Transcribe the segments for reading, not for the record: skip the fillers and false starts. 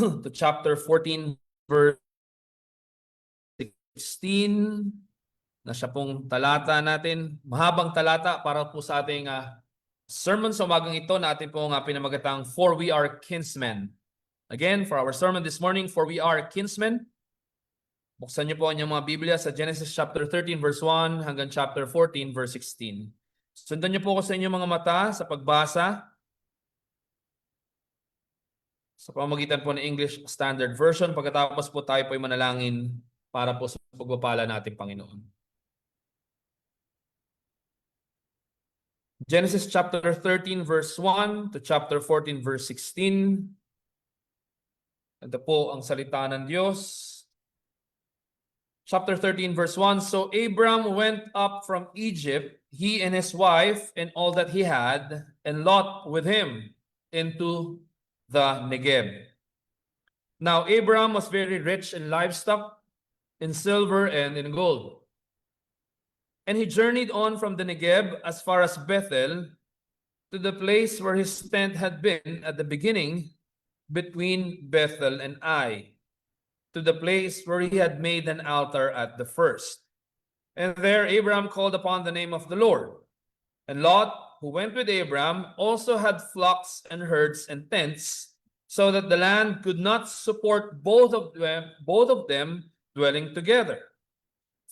to chapter 14, verse 16, na siya pong talata natin. Mahabang talata para po sa ating sermon sa umagang ito na ating pong pinamagatang For We Are Kinsmen. Again, for our sermon this morning, For We Are Kinsmen. Buksan niyo po ang inyong mga Biblia sa Genesis chapter 13 verse 1 hanggang chapter 14 verse 16. Sundan niyo po ko sa inyong mga mata sa pagbasa sa pamamagitan po ng English Standard Version. Pagkatapos po tayo po ay manalangin para po sa pagpapala natin, Panginoon. Genesis chapter 13 verse 1 to chapter 14 verse 16. Ito po ang salita ng Diyos. Chapter 13 verse 1, So Abram went up from Egypt, he and his wife and all that he had, and Lot with him, into the Negeb. Now Abram was very rich in livestock, in silver and in gold. And he journeyed on from the Negeb as far as Bethel, to the place where his tent had been at the beginning, between Bethel and Ai, to the place where he had made an altar at the first. And there Abram called upon the name of the Lord. And Lot, who went with Abram, also had flocks and herds and tents, so that the land could not support both of them dwelling together.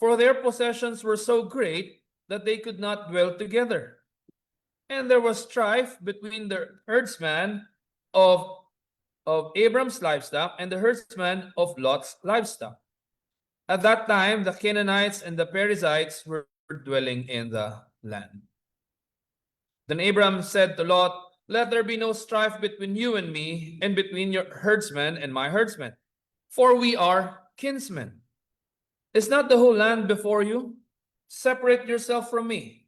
For their possessions were so great that they could not dwell together. And there was strife between the herdsman of Abram's livestock and the herdsman of Lot's livestock. At that time, the Canaanites and the Perizzites were dwelling in the land. Then Abram said to Lot, Let there be no strife between you and me, and between your herdsmen and my herdsmen, for we are kinsmen. Is not the whole land before you? Separate yourself from me.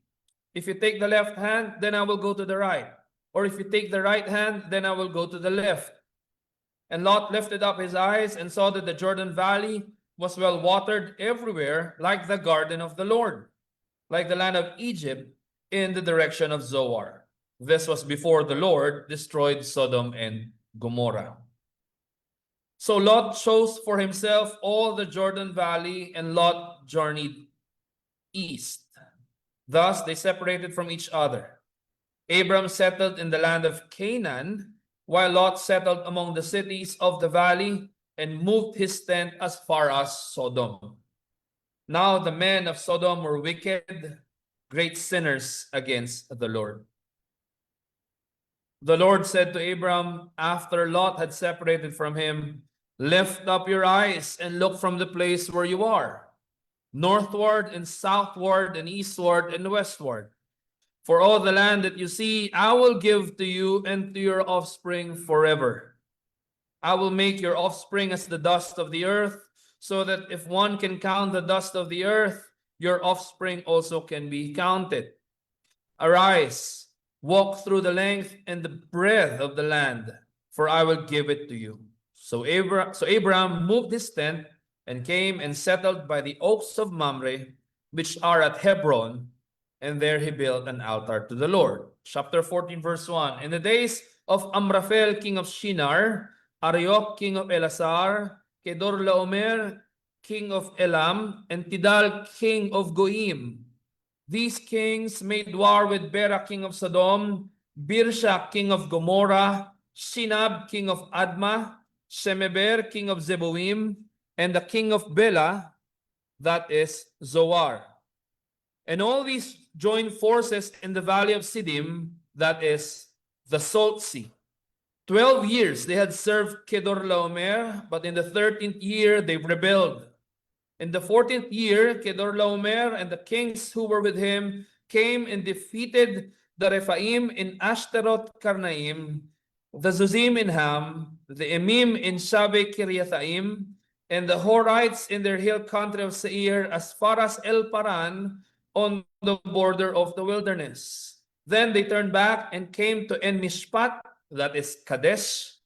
If you take the left hand, then I will go to the right. Or if you take the right hand, then I will go to the left. And Lot lifted up his eyes and saw that the Jordan Valley was well watered everywhere, like the garden of the Lord, like the land of Egypt in the direction of Zoar. This was before the Lord destroyed Sodom and Gomorrah. So Lot chose for himself all the Jordan Valley, and Lot journeyed east. Thus they separated from each other. Abram settled in the land of Canaan, while Lot settled among the cities of the valley and moved his tent as far as Sodom. Now the men of Sodom were wicked, great sinners against the Lord. The Lord said to Abram, after Lot had separated from him, Lift up your eyes and look from the place where you are, northward and southward and eastward and westward. For all the land that you see, I will give to you and to your offspring forever. I will make your offspring as the dust of the earth, so that if one can count the dust of the earth, your offspring also can be counted. Arise, walk through the length and the breadth of the land, for I will give it to you. So Abram moved his tent and came and settled by the oaks of Mamre, which are at Hebron, and there he built an altar to the Lord. Chapter 14, verse 1. In the days of Amraphel, king of Shinar, Arioch, king of Elasar, Kedorlaomer, king of Elam, and Tidal, king of Goim. These kings made war with Bera, king of Sodom, Birsha, king of Gomorrah, Shinab, king of Admah, Shemeber, king of Zeboim, and the king of Bela, that is Zoar. And all these joined forces in the valley of Siddim, that is the Salt Sea. 12 years they had served Kedorlaomer, but in the 13th year they rebelled. In the 14th year, Kedorlaomer and the kings who were with him came and defeated the Rephaim in Ashtaroth Karnaim, the Zuzim in Ham, the Emim in Shaveh Kiriathaim, and the Horites in their hill country of Seir as far as El Paran on the border of the wilderness. Then they turned back and came to En Mishpat, that is Kadesh,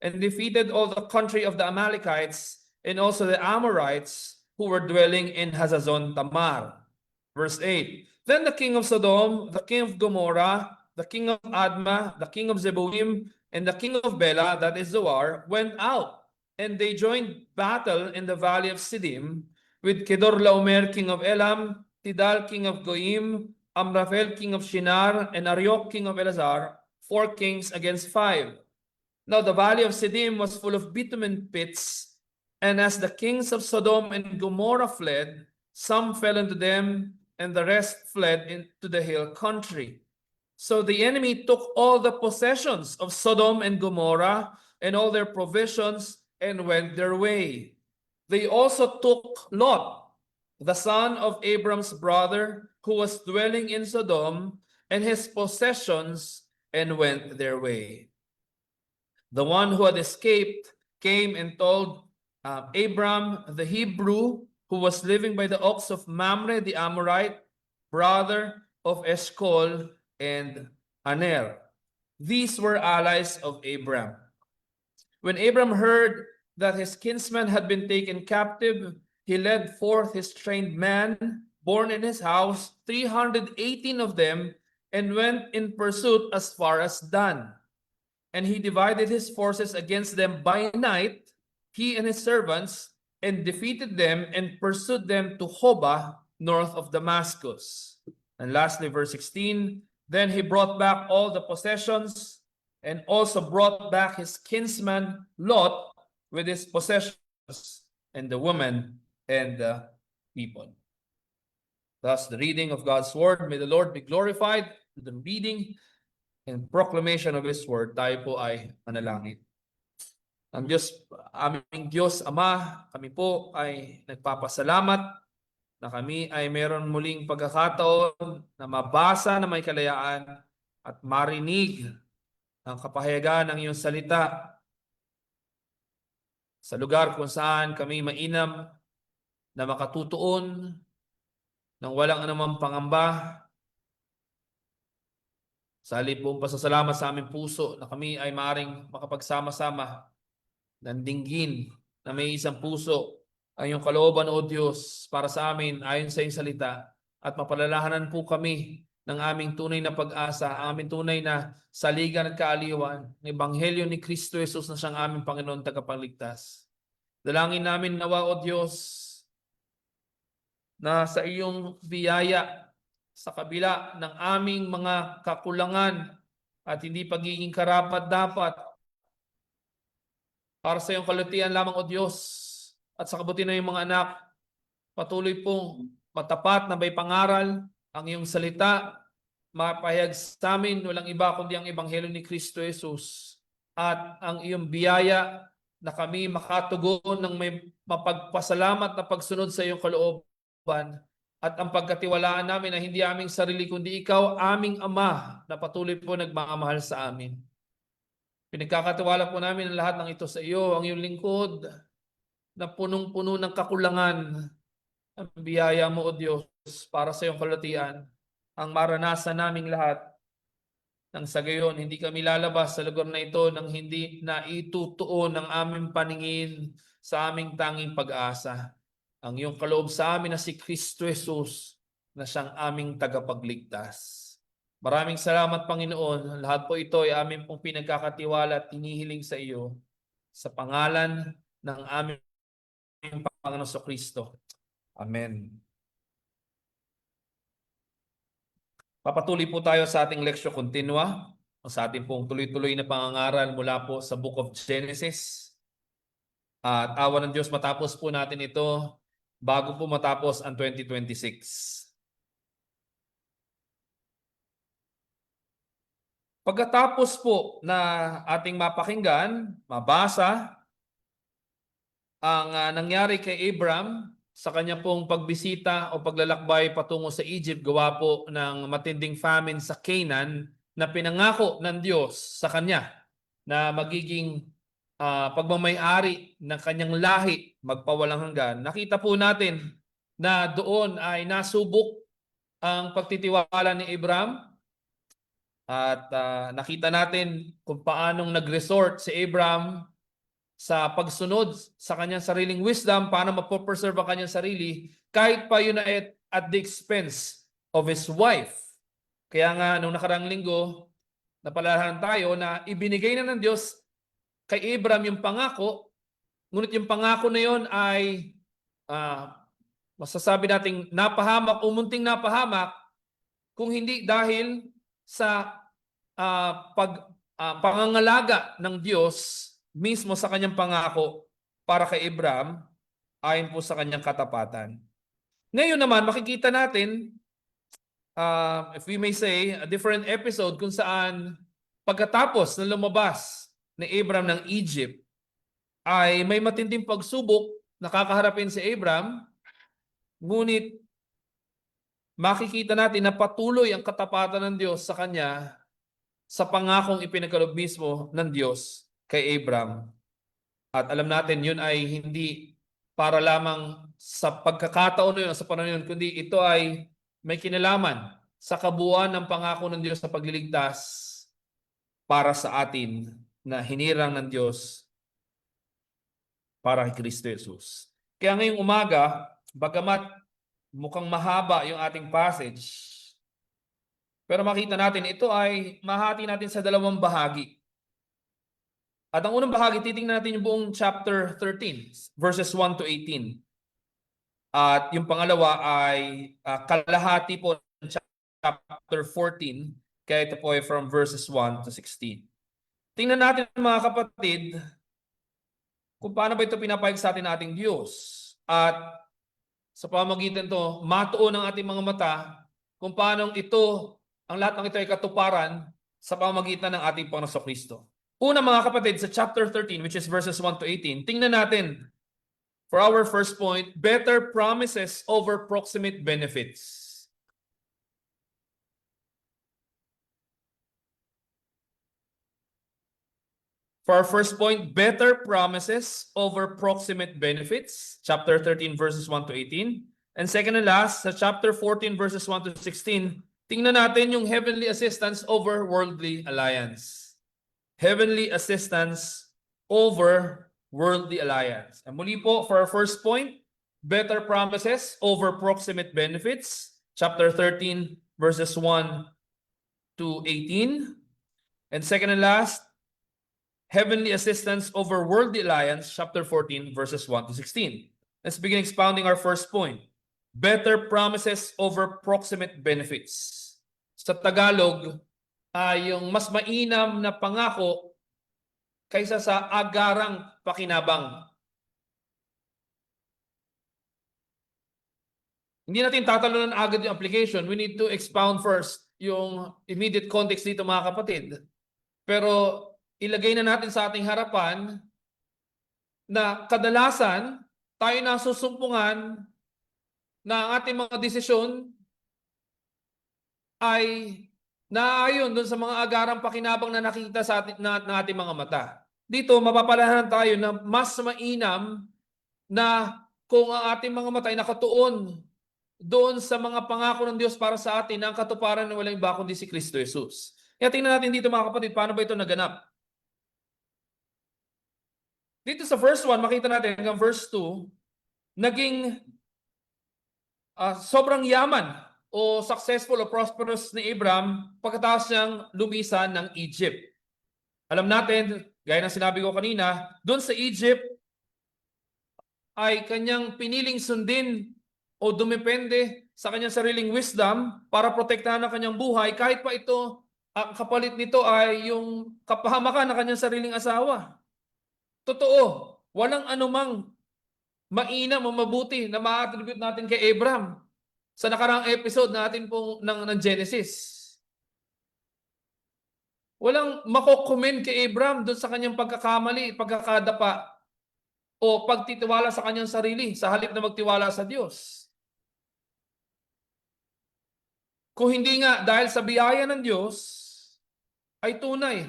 and defeated all the country of the Amalekites and also the Amorites who were dwelling in Hazazon Tamar. Verse 8. Then the king of Sodom, the king of Gomorrah, the king of Admah, the king of Zeboim, and the king of Bela, that is Zoar, went out and they joined battle in the valley of Siddim with Kedorlaomer king of Elam, Tidal king of Goim, Amraphel king of Shinar, and Arioch king of Elazar, 4 kings against 5. Now the valley of Siddim was full of bitumen pits, and as the kings of Sodom and Gomorrah fled, some fell into them, and the rest fled into the hill country. So the enemy took all the possessions of Sodom and Gomorrah and all their provisions and went their way. They also took Lot, the son of Abram's brother, who was dwelling in Sodom, and his possessions and went their way. The one who had escaped came and told Abram the Hebrew, who was living by the oaks of Mamre the Amorite, brother of Eshcol and Aner. These were allies of Abram. When Abram heard that his kinsman had been taken captive, he led forth his trained men, born in his house, 318 of them, and went in pursuit as far as Dan. And he divided his forces against them by night, he and his servants, and defeated them and pursued them to Hobah, north of Damascus. And lastly, verse 16, then he brought back all the possessions and also brought back his kinsman Lot with his possessions and the woman and the people. Thus, the reading of God's word. May the Lord be glorified through the reading and proclamation of His word. Tayo po ay manalangin. Ang Diyos, aming Diyos, Ama, kami po ay nagpapasalamat na kami ay meron muling pagkakataon na mabasa na may kalayaan at marinig ang kapahayagan ng iyong salita sa lugar kung saan kami mainam na makatutuon ng walang anumang pangamba. Sa halip pong pasasalamat sa aming puso na kami ay maaring makapagsama-sama ng dinggin na may isang puso ang iyong kalooban, O Diyos, para sa amin ayon sa iyong salita, at mapalalahanan po kami ng aming tunay na pag-asa, aming tunay na saligan at kaaliwan ng Ebanghelyo ni Kristo Jesus na siyang aming Panginoon tagapagligtas. Dalangin namin nawa, O Diyos, na sa iyong biyaya sa kabila ng aming mga kakulangan at hindi pagiging karapat-dapat, para sa iyong kalutian lamang, O Diyos, at sa kabutihan ng iyong mga anak, patuloy pong matapat na may pangaral ang iyong salita, mapahayag sa amin walang iba kundi ang Ebanghelyo ni Kristo Jesus, at ang iyong biyaya na kami makatugon ng may mapagpasalamat na pagsunod sa iyong kalooban, at ang pagkatiwalaan namin na hindi aming sarili kundi ikaw, aming Ama, na patuloy po nagmamahal sa amin. Pinagkakatiwala po namin ang lahat ng ito sa iyo, ang iyong lingkod na punong-puno ng kakulangan. Ang biyaya mo, O Diyos, para sa iyong kalutian, ang maranasan naming lahat. Nang sa gayon, hindi kami lalabas sa lugar na ito nang hindi na itutuon ang aming paningin sa aming tanging pag-asa, ang iyong kaloob sa amin na si Kristo Jesus na siyang aming tagapagligtas. Maraming salamat, Panginoon. Lahat po ito ay aming pong pinagkakatiwala at hinihiling sa iyo sa pangalan ng aming Panginoon sa Kristo. Amen. Papatuloy po tayo sa ating leksyon continua, sa ating pong tuloy-tuloy na pangangaral mula po sa Book of Genesis. At awa ng Diyos, matapos po natin ito bago po matapos ang 2026. Pagkatapos po na ating mapakinggan, mabasa ang nangyari kay Abram sa kanya pong pagbisita o paglalakbay patungo sa Egypt, gawa po ng matinding famine sa Canaan na pinangako ng Diyos sa kanya na magiging pagmamay-ari ng kanyang lahi magpawalang hanggan. Nakita po natin na doon ay nasubok ang pagtitiwala ni Abram at nakita natin kung paanong nag-resort si Abram sa pagsunod sa kanyang sariling wisdom, paano mapopreserve ang kanyang sarili, kahit pa yun at the expense of his wife. Kaya nga, nung nakarang linggo, napalalahan tayo na ibinigay na ng Diyos kay Abram yung pangako ngunit yung pangako na yon ay masasabi nating napahamak o munting napahamak kung hindi dahil sa pangangalaga ng Diyos mismo sa kanyang pangako para kay Abraham ayon po sa kanyang katapatan. Ngayon naman makikita natin, if we may say, a different episode kung saan pagkatapos na lumabas ni Abraham ng Egypt ay may matinding pagsubok na kakaharapin si Abraham, ngunit makikita natin na patuloy ang katapatan ng Diyos sa kanya sa pangakong ipinagkaloob mismo ng Diyos kay Abraham. At alam natin yun ay hindi para lamang sa pagkakataon na yun, sa panahon yun, kundi ito ay may kinalaman sa kabuuan ng pangako ng Diyos sa pagliligtas para sa atin na hinirang ng Diyos para kay Kristo Jesus. Kaya ngayong umaga, bagamat mukhang mahaba yung ating passage, pero makita natin ito ay mahati natin sa dalawang bahagi. At ang unang bahagi, titingnan natin yung buong chapter 13, verses 1 to 18. At yung pangalawa ay kalahati po ng chapter 14, kaya ito po ay from verses 1 to 16. Tingnan natin mga kapatid, kung paano ba ito pinapahayag sa atin ating Diyos. At sa pamamagitan ito, matuon ang ating mga mata kung paano ito, ang lahat ng ito ay katuparan sa pamamagitan ng ating Panginoong Kristo. Una mga kapatid, sa chapter 13, which is verses 1 to 18, tingnan natin, for our first point, better promises over proximate benefits. For our first point, better promises over proximate benefits. Chapter 13, verses 1 to 18. And second and last, sa chapter 14, verses 1 to 16, tingnan natin yung heavenly assistance over worldly alliance. Heavenly assistance over worldly alliance. And muli po, for our first point, better promises over proximate benefits. Chapter 13, verses 1 to 18. And second and last, heavenly assistance over worldly alliance, chapter 14, verses 1 to 16. Let's begin expounding our first point. Better promises over proximate benefits. Sa Tagalog, yung mas mainam na pangako kaysa sa agarang pakinabang. Hindi natin tatalunan agad yung application. We need to expound first yung immediate context dito mga kapatid. Pero ilagay na natin sa ating harapan na kadalasan tayo nasusumpungan na ang ating mga desisyon ay naayon doon sa mga agarang pakinabang na nakita sa ating, na ating mga mata. Dito, mapapalahan tayo na mas mainam na kung ang ating mga mata ay nakatuon doon sa mga pangako ng Diyos para sa atin na ang katuparan na walang iba kundi si Kristo Jesus. Kaya tingnan natin dito mga kapatid, paano ba ito naganap? Dito sa verse 1, makita natin hanggang verse 2, naging sobrang yaman o successful o prosperous ni Abraham pagkatapos niyang lumisan ng Egypt. Alam natin, gaya ng sinabi ko kanina, doon sa Egypt ay kanyang piniling sundin o dumepende sa kanyang sariling wisdom para protektahan ang kanyang buhay kahit pa ito, ang kapalit nito ay yung kapahamakan ng kanyang sariling asawa. Totoo, walang anumang mainam o mabuti na ma-attribute natin kay Abraham sa nakaraang episode natin pong ng Genesis. Walang makokomment kay Abraham doon sa kanyang pagkakamali, pagkakadapa, o pagtitiwala sa kanyang sarili sa halip na magtiwala sa Diyos. Kung hindi nga dahil sa biyaya ng Diyos ay tunay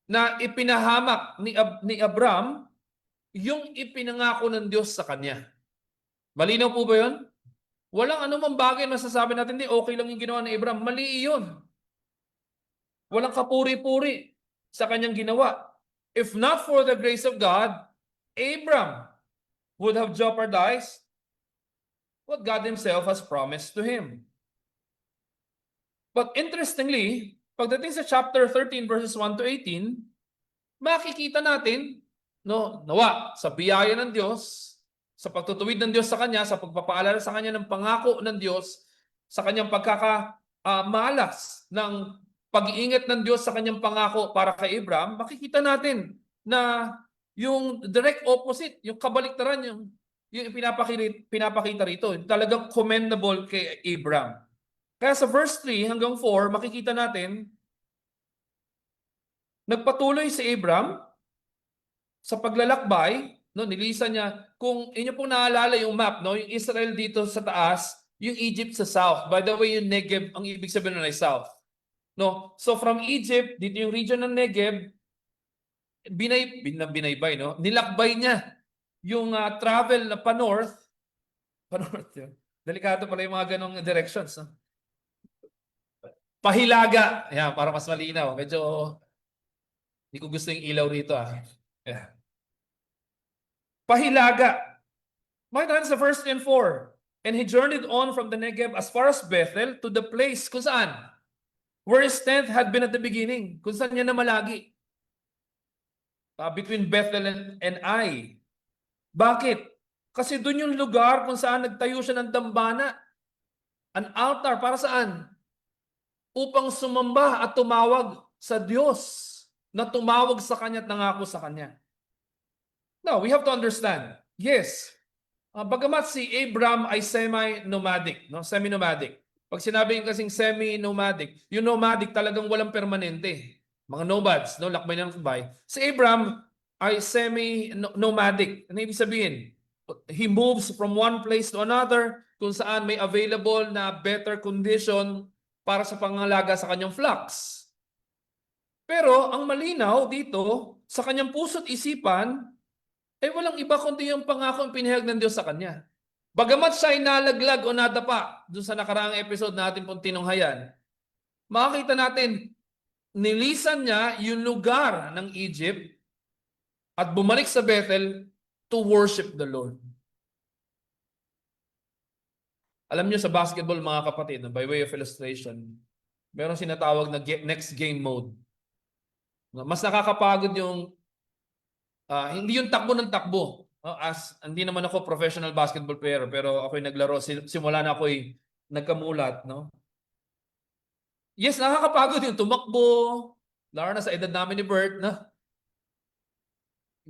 na ipinahamak ni Abraham yung ipinangako ng Diyos sa kanya. Malinaw po ba yun? Walang anumang bagay na masasabi natin, di okay lang yung ginawa ni Abraham. Mali yun. Walang kapuri-puri sa kanyang ginawa. If not for the grace of God, Abraham would have jeopardized what God Himself has promised to him. But interestingly, pagdating sa chapter 13 verses 1 to 18, makikita natin no, nawa sa biyaya ng Diyos, sa pagtutuwid ng Diyos sa kanya, sa pagpapaalala sa kanya ng pangako ng Diyos, sa kanyang malas ng pag-iingat ng Diyos sa kanyang pangako para kay Abraham, makikita natin na yung direct opposite, yung kabaliktaran, yung pinapakita rito, talagang commendable kay Abraham. Kaya sa verse 3 hanggang 4, makikita natin, nagpatuloy si Abraham sa paglalakbay, no, nilisan niya. Kung inyo pong naalala yung map, no, yung Israel dito sa taas, yung Egypt sa south. By the way, yung Negev, ang ibig sabihin nun ay south. No? So from Egypt, dito yung region ng Negev, binaybay, no? Nilakbay niya yung travel na pa-north, pa-north yun. Delikado pala yung mga ganong directions. No? Pahilaga. Yan, para mas malinaw. Medyo, hindi ko gusto yung ilaw rito. Yeah. Pahilaga. Makita natin sa verse 3 and 4. And he journeyed on from the Negev as far as Bethel to the place kung saan? Where his tent had been at the beginning. Kung saan niya namalagi. Between Bethel and Ai. Bakit? Kasi doon yung lugar kung saan nagtayo siya ng dambana. An altar para saan? Upang sumamba at tumawag sa Diyos na tumawag sa kanya at nangako sa kanya. Now, we have to understand. Yes, bagamat si Abraham ay semi-nomadic, no? Semi-nomadic. Pag sinabi kasing semi-nomadic, yung nomadic talagang walang permanente. Mga nomads, no? Lakbay ng lakbay. Si Abraham ay semi-nomadic. Ano ibig sabihin? He moves from one place to another kung saan may available na better condition para sa pangalaga sa kanyang flocks. Pero ang malinaw dito, sa kanyang puso't isipan, walang iba kundi yung pangako ang pinahayag ng Diyos sa kanya. Bagamat siya ay nalaglag o nadapa doon sa nakaraang episode natin pong tinunghayan, makikita natin, nilisan niya yung lugar ng Egypt at bumalik sa Bethel to worship the Lord. Alam niyo sa basketball mga kapatid, by way of illustration, meron sinatawag na next game mode. Mas nakakapagod yung hindi yung takbo ng takbo. Hindi naman ako professional basketball player, pero ako'y naglaro simula na ako'y nagkamulat, no? Yes, nakakapagod yung tumakbo. Lalo na sa edad namin ni Bert, no?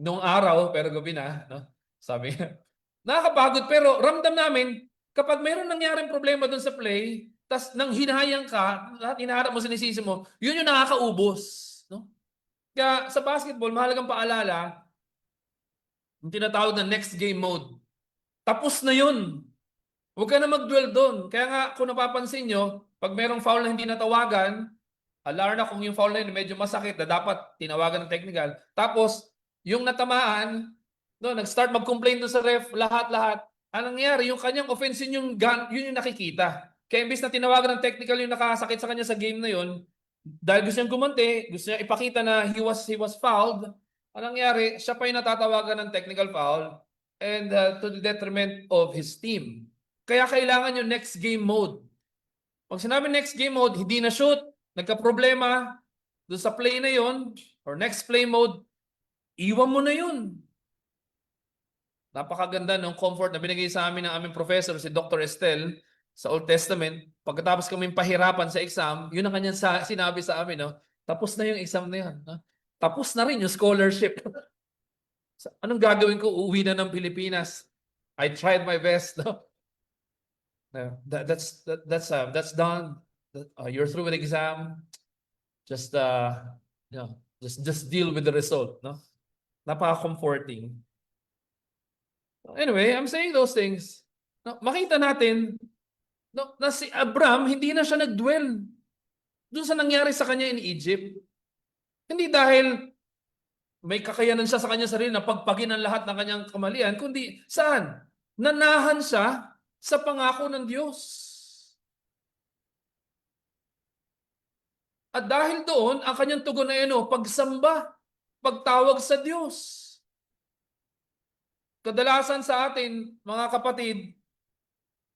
Noong araw, pero gabi na, no? Sabi, nakakapagod, pero ramdam namin, kapag mayroon nangyaring problema doon sa play, tas nang hinahayang ka, lahat hinaharap mo, sinisisi mo, yun yung nakakaubos, no? Kaya sa basketball, mahalagang paalala, yung tinatawag na next game mode. Tapos na yun. Huwag ka na mag-dwell doon. Kaya nga, kung napapansin nyo, pag merong foul na hindi natawagan, alar na kung yung foul na yun medyo masakit na dapat tinawagan ng technical. Tapos, yung natamaan, no, nag-start mag-complain doon sa ref, lahat-lahat. Anong nangyari? Yung kanyang offense, yun yung nakikita. Kaya imbis na tinawagan ng technical yung nakasakit sa kanya sa game na yun, dahil gusto niyang gumanti, gusto niya ipakita na he was fouled, anong nangyari? Siya pa yung natatawagan ng technical foul and to the detriment of his team. Kaya kailangan yung next game mode. Pag sinabi next game mode, hindi na shoot, nagka-problema doon sa play na yun, or next play mode, iwan mo na yun. Napakaganda ng comfort na binigay sa amin ng aming professor, si Dr. Estel, sa Old Testament. Pagkatapos kami pahirapan sa exam, yun ang kanyang sinabi sa amin, no? Tapos na yung exam na yun. No? Tapos na rin yung scholarship. Anong gagawin ko? Uuwi na ng Pilipinas. I tried my best. No? That's done. You're through with the exam. Just just deal with the result. No? Napaka-comforting. Anyway, I'm saying those things. No, makita natin na si Abraham, hindi na siya nag-dwell doon sa nangyari sa kanya in Egypt. Hindi dahil may kakayanan siya sa kanya sarili na pagpagin ang lahat ng kanyang kamalian, kundi saan? Nanahan siya sa pangako ng Diyos. At dahil doon, ang kanyang tugon ay pagsamba, pagtawag sa Diyos. Kadalasan sa atin, mga kapatid,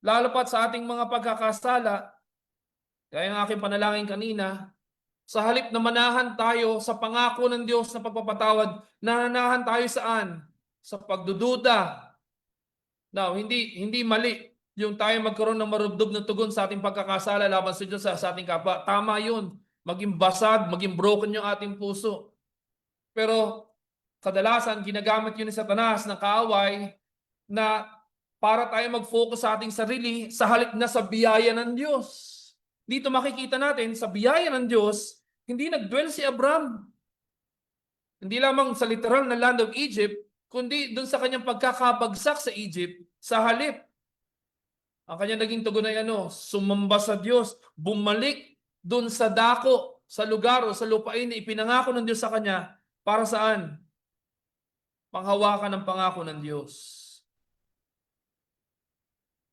lalo pat sa ating mga pagkakasala, kaya ang aking panalangin kanina, Sa halip na manahan tayo sa pangako ng Diyos na pagpapatawad, nananahan tayo saan? Sa pagdududa. Now, hindi mali yung tayo magkaroon ng marubdob na tugon sa ating pagkakasala laban sa Diyos sa ating kapwa. Tama yun. Maging basag, maging broken yung ating puso. Pero kadalasan ginagamit yun ni Satanas ng kaaway na para tayo mag-focus sa ating sarili sa halip na sa biyaya ng Diyos. Dito makikita natin sa biyaya ng Diyos, hindi nag-dwell si Abram. Hindi lamang sa literal na land of Egypt, kundi doon sa kanyang pagkakabagsak sa Egypt, sa halip. Ang kanyang naging tugon ay sumamba sa Diyos, bumalik doon sa dako, sa lugar o sa lupain na ipinangako ng Diyos sa kanya. Para saan? Panghawakan ng pangako ng Diyos.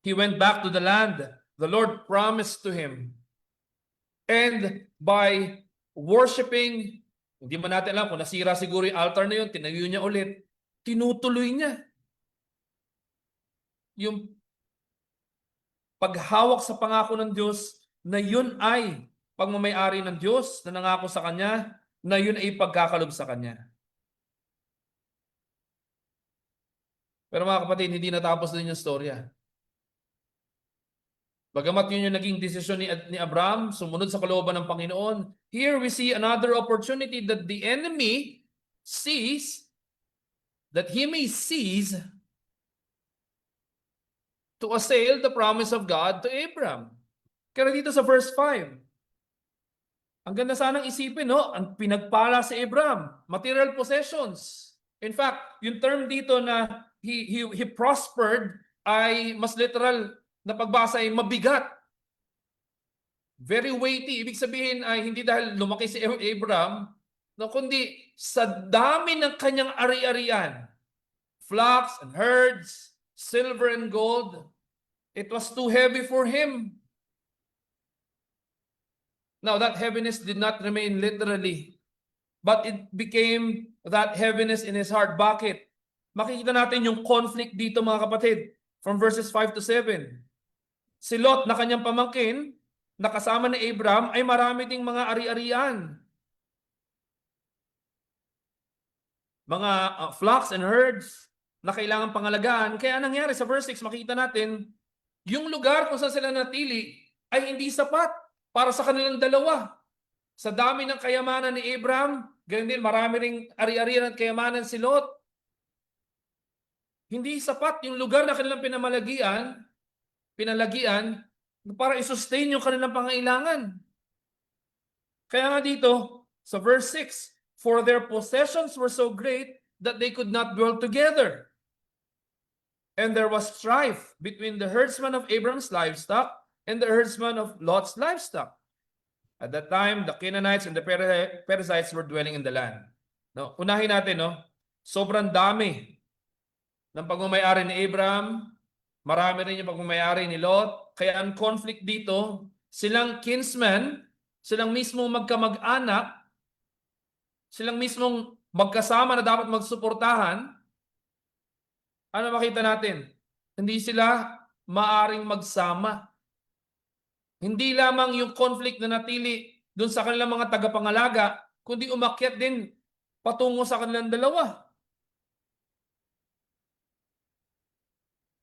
He went back to the land the Lord promised to him. And by worshiping, hindi man natin alam kung nasira siguro yung altar na yun, tinayo niya ulit, tinutuloy niya yung paghawak sa pangako ng Diyos na yun ay pagmamayari ng Diyos na nangako sa kanya, na yun ay pagkakalob sa kanya. Pero mga kapatid, hindi natapos din yung storya. Bagamat yun yung naging desisyon ni Abraham, sumunod sa kalooban ng Panginoon, here we see another opportunity that the enemy sees, that he may seize to assail the promise of God to Abraham. Kaya dito sa verse 5, ang ganda sanang isipin, ang pinagpala si Abraham, material possessions. In fact, yung term dito na he prospered ay mas literal na pagbasa ay mabigat. Very weighty. Ibig sabihin ay hindi dahil lumaki si Abraham, kundi sa dami ng kanyang ari-arian, flocks and herds, silver and gold, it was too heavy for him. Now, that heaviness did not remain literally, but it became that heaviness in his heart. Bakit? Makikita natin yung conflict dito, mga kapatid, from verses 5 to 7. Si Lot na kanyang pamangkin, na kasama ni Abraham, ay marami ding mga ari-arian. Mga flocks and herds na kailangan pangalagaan. Kaya nangyari sa verse 6, makita natin, yung lugar kung saan sila natili ay hindi sapat para sa kanilang dalawa. Sa dami ng kayamanan ni Abraham, ganyan din marami ring ari-arian at kayamanan si Lot. Hindi sapat yung lugar na kanilang pinalagian para i-sustain yung kanilang pangailangan. Kaya nga dito, sa verse 6, for their possessions were so great that they could not dwell together. And there was strife between the herdsman of Abraham's livestock and the herdsman of Lot's livestock. At that time, the Canaanites and the Perizzites were dwelling in the land. No, unahin natin, sobrang dami ng pagmamayari ni Abraham, marami rin yung pagmamayari ni Lot. Kaya ang conflict dito, silang kinsmen, silang mismong magkamag-anak, silang mismong magkasama na dapat magsuportahan. Ano makita natin? Hindi sila maaring magsama. Hindi lamang yung conflict na natili doon sa kanilang mga tagapangalaga, kundi umakyat din patungo sa kanilang dalawa.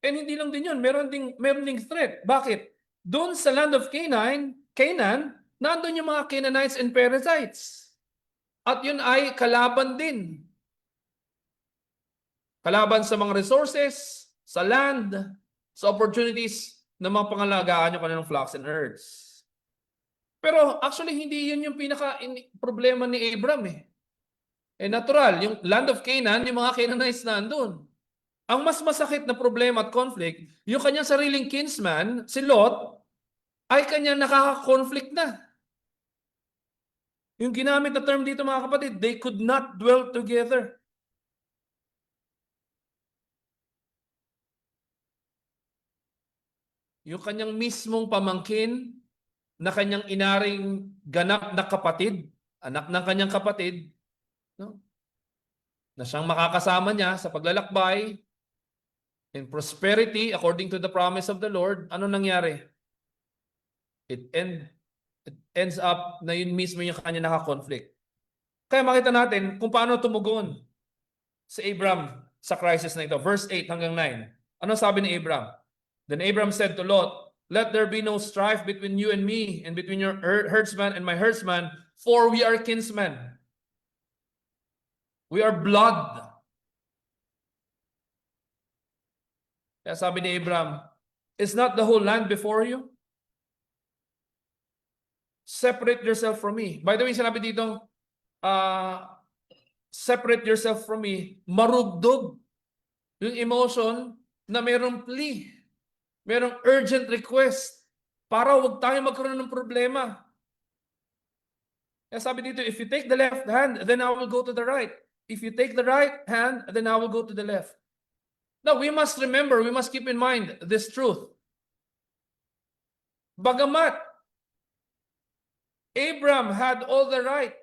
And hindi lang din yun, meron ding threat. Bakit? Doon sa land of Canaan, nandun yung mga Canaanites and Perizzites. At yun ay kalaban din. Kalaban sa mga resources, sa land, sa opportunities na mga pangalagaan yung kanilang flocks and herds. Pero actually, hindi yun yung pinaka-problema ni Abram eh. Natural, yung land of Canaan, yung mga Canaanites na andun. Ang mas masakit na problema at conflict, yung kanyang sariling kinsman, si Lot, ay kanyang nakaka-conflict na. Yung ginamit na term dito, mga kapatid, they could not dwell together. Yung kanyang mismong pamangkin na kanyang inaring ganap na kapatid, anak ng kanyang kapatid, na siyang makakasama niya sa paglalakbay, in prosperity, according to the promise of the Lord, ano nangyari? It ended it ends up na yun mismo yung kanya naka-conflict. Kaya makita natin kung paano tumugon si Abram sa crisis na ito. Verse 8 hanggang 9. Ano sabi ni Abram? Then Abram said to Lot, "Let there be no strife between you and me, and between your herdsman and my herdsman, for we are kinsmen. We are blood." Kaya sabi ni Abram, "Is not the whole land before you? Separate yourself from me." By the way, sinabi dito, separate yourself from me, marugdog yung emotion na merong plea, merong urgent request para huwag tayo magkaroon ng problema. Kaya sabi dito, if you take the left hand, then I will go to the right. If you take the right hand, then I will go to the left. Now, we must remember, we must keep in mind this truth. Bagamat Abram had all the right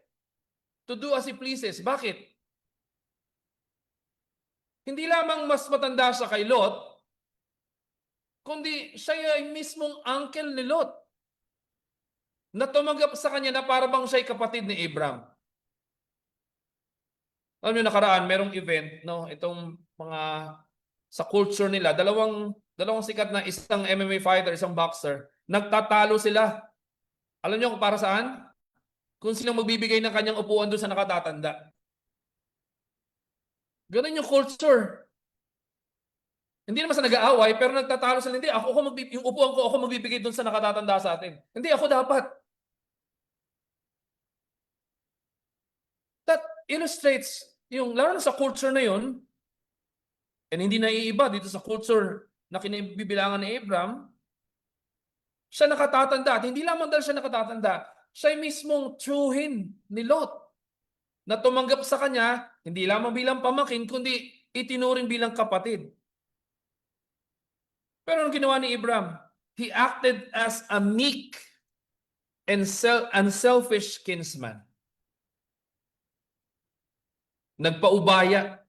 to do as he pleases. Bakit? Hindi lamang mas matanda siya kay Lot, kundi siya ay mismong uncle ni Lot na tumanggap sa kanya na para bang siya'y kapatid ni Abram. Alam niyo, nakaraan, merong event, no? Itong mga sa culture nila, dalawang sikat na, isang MMA fighter, isang boxer, nagtatalo sila. Alam niyo kung para saan? Kung sino magbibigay ng kanyang upuan doon sa nakatatanda. Ganun yung culture. Hindi naman sa nag-aaway, pero nagtatalo sila. Hindi, yung upuan ko, ako magbibigay doon sa nakatatanda sa atin. Hindi, ako dapat. That illustrates yung, lalo na sa culture na yun, and hindi naiiba dito sa culture na kinabibilangan ni Abram, siya nakatatanda. At hindi lamang dahil siya nakatatanda, siya mismong tiyuhin ni Lot na tumanggap sa kanya, hindi lamang bilang pamangkin, kundi itinuring bilang kapatid. Pero anong ginawa ni Abram? He acted as a meek and unselfish kinsman. Nagpaubaya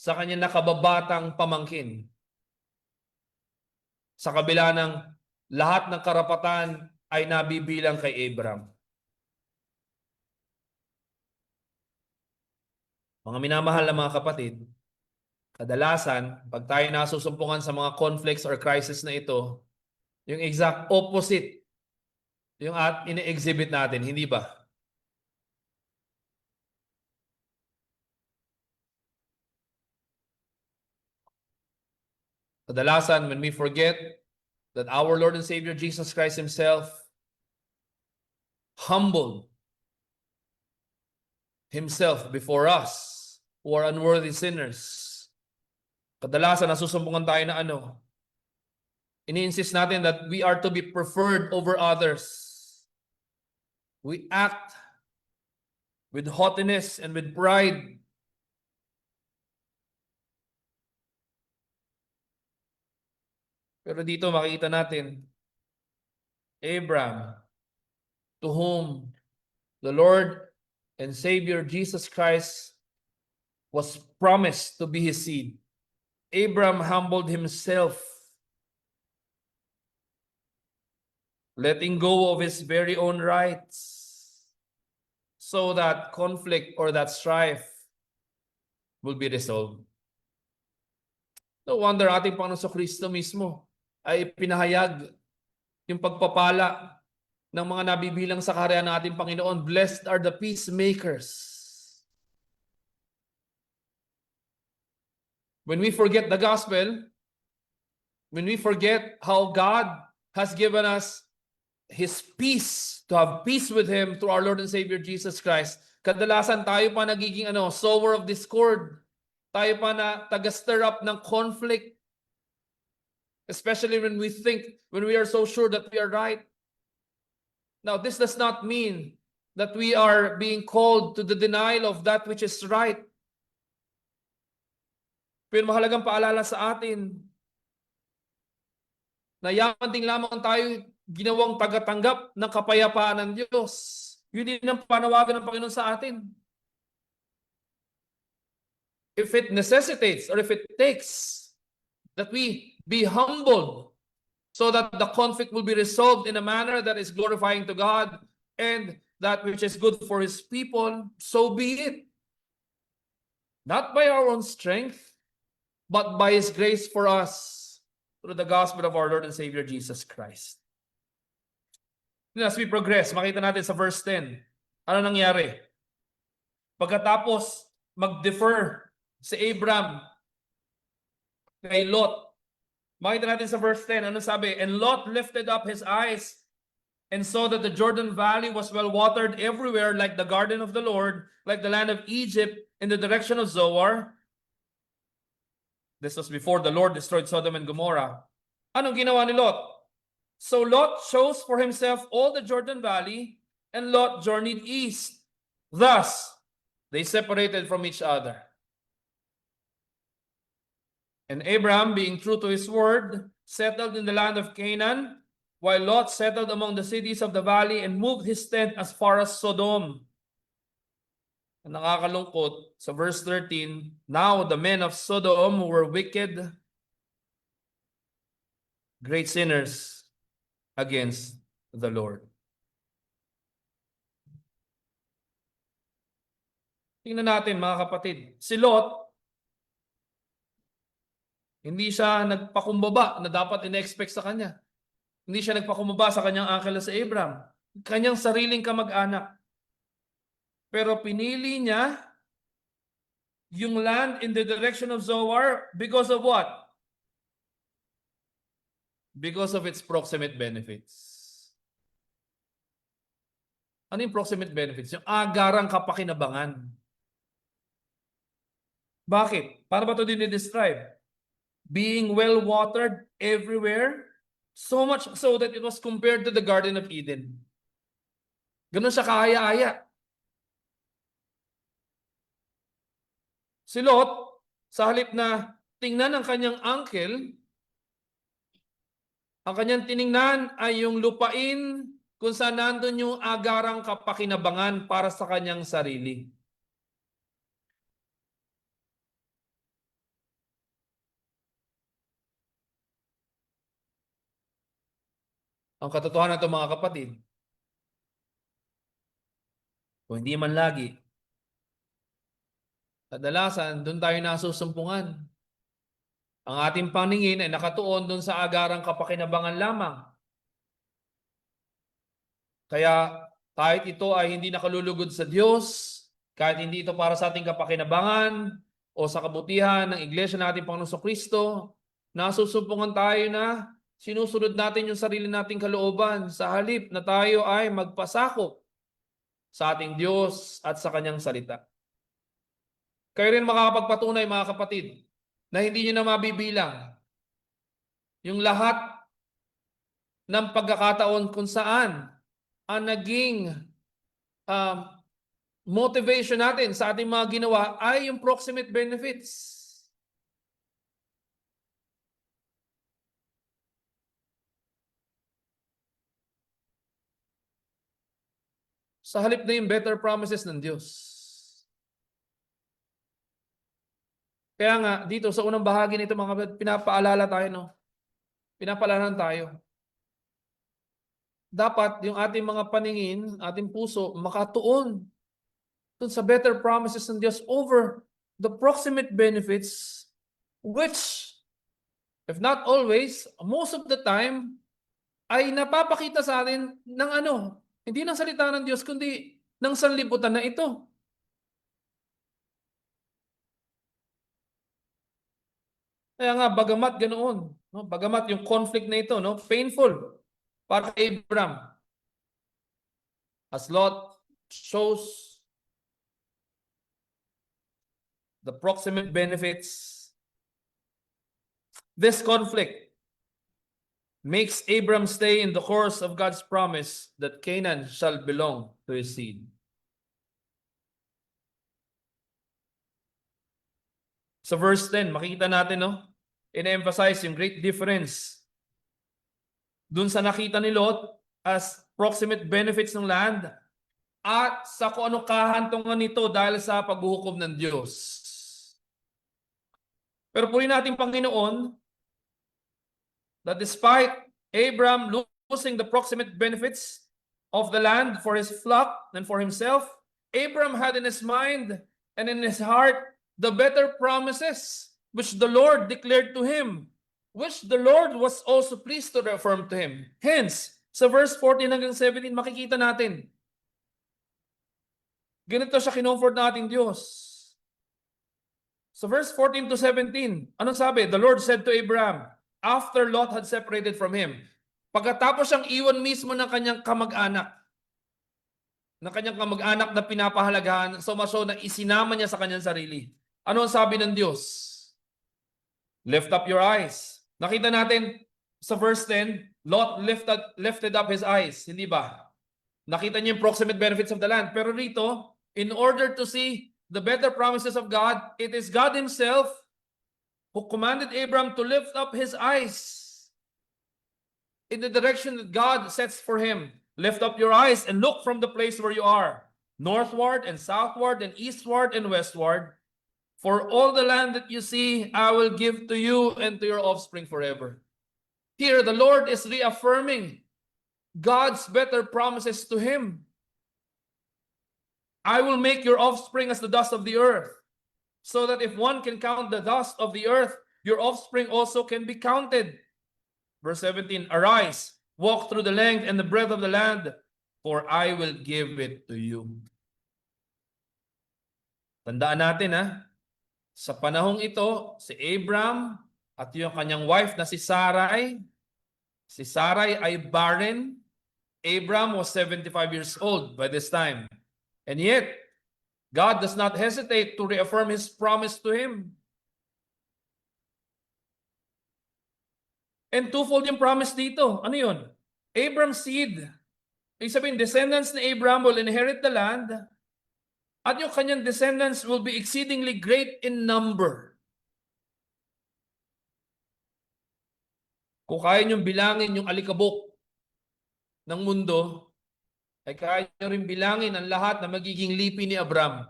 sa kanya nakababatang pamangkin. Sa kabila ng lahat ng karapatan ay nabibilang kay Abram. Mga minamahal na mga kapatid, kadalasan, pag tayo nasusumpungan sa mga conflicts or crisis na ito, yung exact opposite yung ini-exhibit natin, hindi ba? Kadalasan, when we forget that our Lord and Savior Jesus Christ Himself humbled Himself before us who are unworthy sinners, kadalasan nasusumpungan tayo na ini-insist natin that we are to be preferred over others. We act with haughtiness and with pride. Pero dito makikita natin, Abram, to whom the Lord and Savior Jesus Christ was promised to be his seed. Abram humbled himself, letting go of his very own rights, so that conflict or that strife will be resolved. No wonder ating Panginoon Kristo mismo ay pinahayag yung pagpapala ng mga nabibilang sa kaharian ng ating Panginoon. Blessed are the peacemakers. When we forget the gospel, when we forget how God has given us His peace, to have peace with Him through our Lord and Savior Jesus Christ, kadalasan tayo pa nagiging sower of discord. Tayo pa na taga-stir up ng conflict. Especially when we are so sure that we are right. Now, this does not mean that we are being called to the denial of that which is right. Pero mahalagang paalala sa atin na yaman din lamang tayo ginawang tagatanggap ng kapayapaan ng Diyos. Yun din ang panawagan ng Panginoon sa atin. If it necessitates or if it takes that we be humbled so that the conflict will be resolved in a manner that is glorifying to God and that which is good for His people, so be it. Not by our own strength, but by His grace for us through the gospel of our Lord and Savior Jesus Christ. As we progress, makita natin sa verse 10, ano nangyari? Pagkatapos mag-defer si Abram kay Lot, makita natin sa verse 10, ano sabi? And Lot lifted up his eyes and saw that the Jordan Valley was well watered everywhere, like the garden of the Lord, like the land of Egypt in the direction of Zoar. This was before the Lord destroyed Sodom and Gomorrah. Anong ginawa ni Lot? So Lot chose for himself all the Jordan Valley, and Lot journeyed east. Thus, they separated from each other. And Abram, being true to his word, settled in the land of Canaan, while Lot settled among the cities of the valley and moved his tent as far as Sodom. Ang nakakalungkot, sa verse 13, now the men of Sodom were wicked, great sinners against the Lord. Tingnan natin mga kapatid, si Lot, hindi siya nagpakumbaba na dapat ina-expect sa kanya. Hindi siya nagpakumbaba sa kanyang uncle na si Abram. Kanyang sariling kamag-anak. Pero pinili niya yung land in the direction of Zoar because of what? Because of its proximate benefits. Ano yung proximate benefits? Yung agarang kapakinabangan. Bakit? Paano ba ito dinidescribe? Being well-watered everywhere, so much so that it was compared to the Garden of Eden. Ganun siya kahaya-haya. Si Lot, sa halip na tingnan ang kanyang uncle, ang kanyang tiningnan ay yung lupain kung saan nandun yung agarang kapakinabangan para sa kanyang sarili. Ang katotohanan ito mga kapatid, kung hindi man lagi, kadalasan doon tayo nasusumpungan. Ang ating paningin ay nakatuon doon sa agarang kapakinabangan lamang. Kaya kahit ito ay hindi nakalulugod sa Diyos, kahit hindi ito para sa ating kapakinabangan o sa kabutihan ng Iglesia natin Panginoon Kristo, nasusumpungan tayo na sinusunod natin yung sarili nating kalooban sa halip na tayo ay magpasakop sa ating Diyos at sa Kanyang salita. Kayo rin makakapagpatunay mga kapatid na hindi nyo na mabibilang yung lahat ng pagkakataon kung saan ang naging motivation natin sa ating mga ginawa ay yung proximate benefits. Sa halip na yung better promises ng Diyos. Kaya nga, dito sa unang bahagi nito mga kapatid, pinapaalala tayo, no? Pinapaalala tayo. Dapat yung ating mga paningin, ating puso, makatuon dun sa better promises ng Diyos over the proximate benefits, which, if not always, most of the time, ay napapakita sa atin ng ano, hindi ng salita ng Diyos, kundi ng sanlibutan na ito. Kaya nga, bagamat ganoon, no? Bagamat yung conflict na ito, no? Painful para kay Abram, as Lot shows the proximate benefits, this conflict makes Abram stay in the course of God's promise that Canaan shall belong to his seed. Sa verse 10, makikita natin, no? In-emphasize yung great difference dun sa nakita ni Lot as proximate benefits ng land at sa kung ano kahantungan nito dahil sa paghuhukom ng Diyos. Pero puri natin Panginoon that despite Abram losing the proximate benefits of the land for his flock and for himself, Abram had in his mind and in his heart the better promises which the Lord declared to him, which the Lord was also pleased to reaffirm to him. Hence, sa verse 14 hanggang 17, makikita natin, ganito siya kinomfort nating Diyos. So verse 14 to 17, anong sabi? The Lord said to Abraham, after Lot had separated from him, pagkatapos siyang iwan mismo ng kanyang kamag-anak na pinapahalagahan, so na isinama niya sa kanyang sarili. Ano ang sabi ng Diyos? Lift up your eyes. Nakita natin sa verse 10, Lot lifted up his eyes, hindi ba? Nakita niya yung proximate benefits of the land. Pero rito, in order to see the better promises of God, it is God Himself who commanded Abram to lift up his eyes in the direction that God sets for him. Lift up your eyes and look from the place where you are, northward and southward and eastward and westward. For all the land that you see, I will give to you and to your offspring forever. Here, the Lord is reaffirming God's better promises to him. I will make your offspring as the dust of the earth, so that if one can count the dust of the earth, your offspring also can be counted. Verse 17, arise, walk through the length and the breadth of the land, for I will give it to you. Tandaan natin sa panahong ito, si Abram at yung kanyang wife na si Sarai ay barren. Abram was 75 years old by this time. And yet, God does not hesitate to reaffirm His promise to him. And twofold yung promise dito. Ano yun? Abram's seed. Ibig sabihin, descendants ni Abram will inherit the land at yung kanyang descendants will be exceedingly great in number. Kung kaya niyong bilangin yung alikabok ng mundo, ay kaya niyo rin bilangin ang lahat na magiging lipi ni Abram.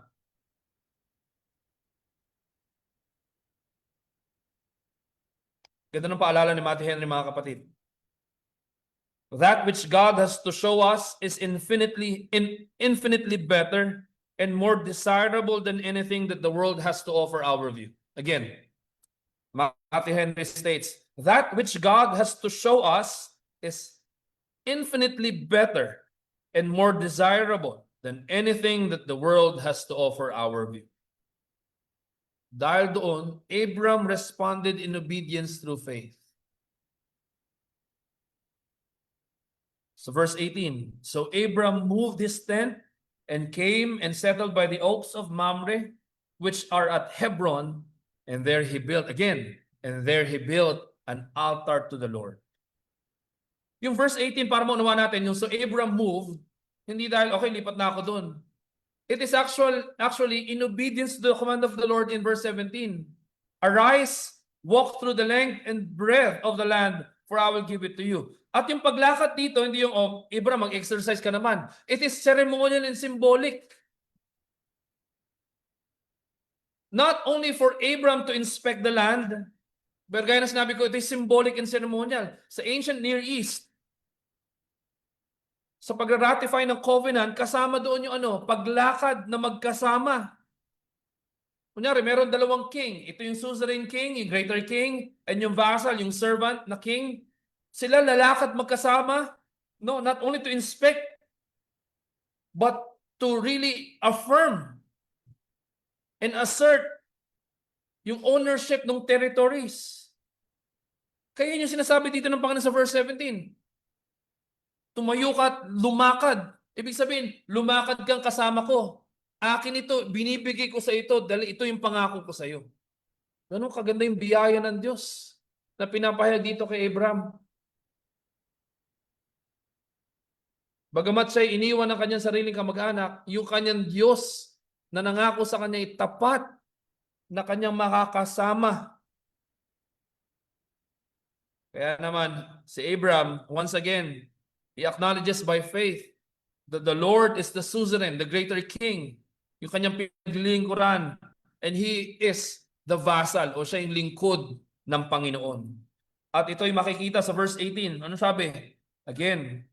Ganda ng paalala ni Matthew Henry, mga kapatid. That which God has to show us is infinitely better and more desirable than anything that the world has to offer our view. Again, Matthew Henry states, that which God has to show us is infinitely better and more desirable than anything that the world has to offer our view. Dahil doon, Abram responded in obedience through faith. So verse 18, so Abram moved his tent and came and settled by the oaks of Mamre, which are at Hebron, and there he built an altar to the Lord. Yung verse 18, para maunawa natin, yung so Abram moved, hindi dahil, okay, lipat na ako doon. It is actually in obedience to the command of the Lord in verse 17. Arise, walk through the length and breadth of the land, for I will give it to you. At yung paglakad dito, hindi yung, Abram, mag-exercise ka naman. It is ceremonial and symbolic. Not only for Abram to inspect the land, but gaya na sinabi ko, it is symbolic and ceremonial. Sa ancient Near East, sa pag-ratify ng covenant, kasama doon yung paglakad na magkasama. Kunyari, meron dalawang king. Ito yung suzerain king, yung greater king, and yung vassal, yung servant na king. Sila lalakad magkasama, not only to inspect, but to really affirm and assert yung ownership ng territories. Kaya yun yung sinasabi dito ng Panginoon sa verse 17. Tumayo ka at lumakad. Ibig sabihin, lumakad kang kasama ko. Akin ito, binibigay ko sa ito dahil ito yung pangako ko sa iyo. Ganun kaganda yung biyaya ng Diyos na pinapahayag dito kay Abram. Bagamat siya iniwan ng kanyang sariling kamag-anak, yung kanyang Diyos na nangako sa kanya ay tapat na kanyang makakasama. Kaya naman, si Abram, once again, he acknowledges by faith that the Lord is the suzerain, the greater king, yung kanyang pinaglilingkuran, and he is the vassal o siya yung lingkod ng Panginoon. At ito'y makikita sa verse 18. Ano sabi? Again,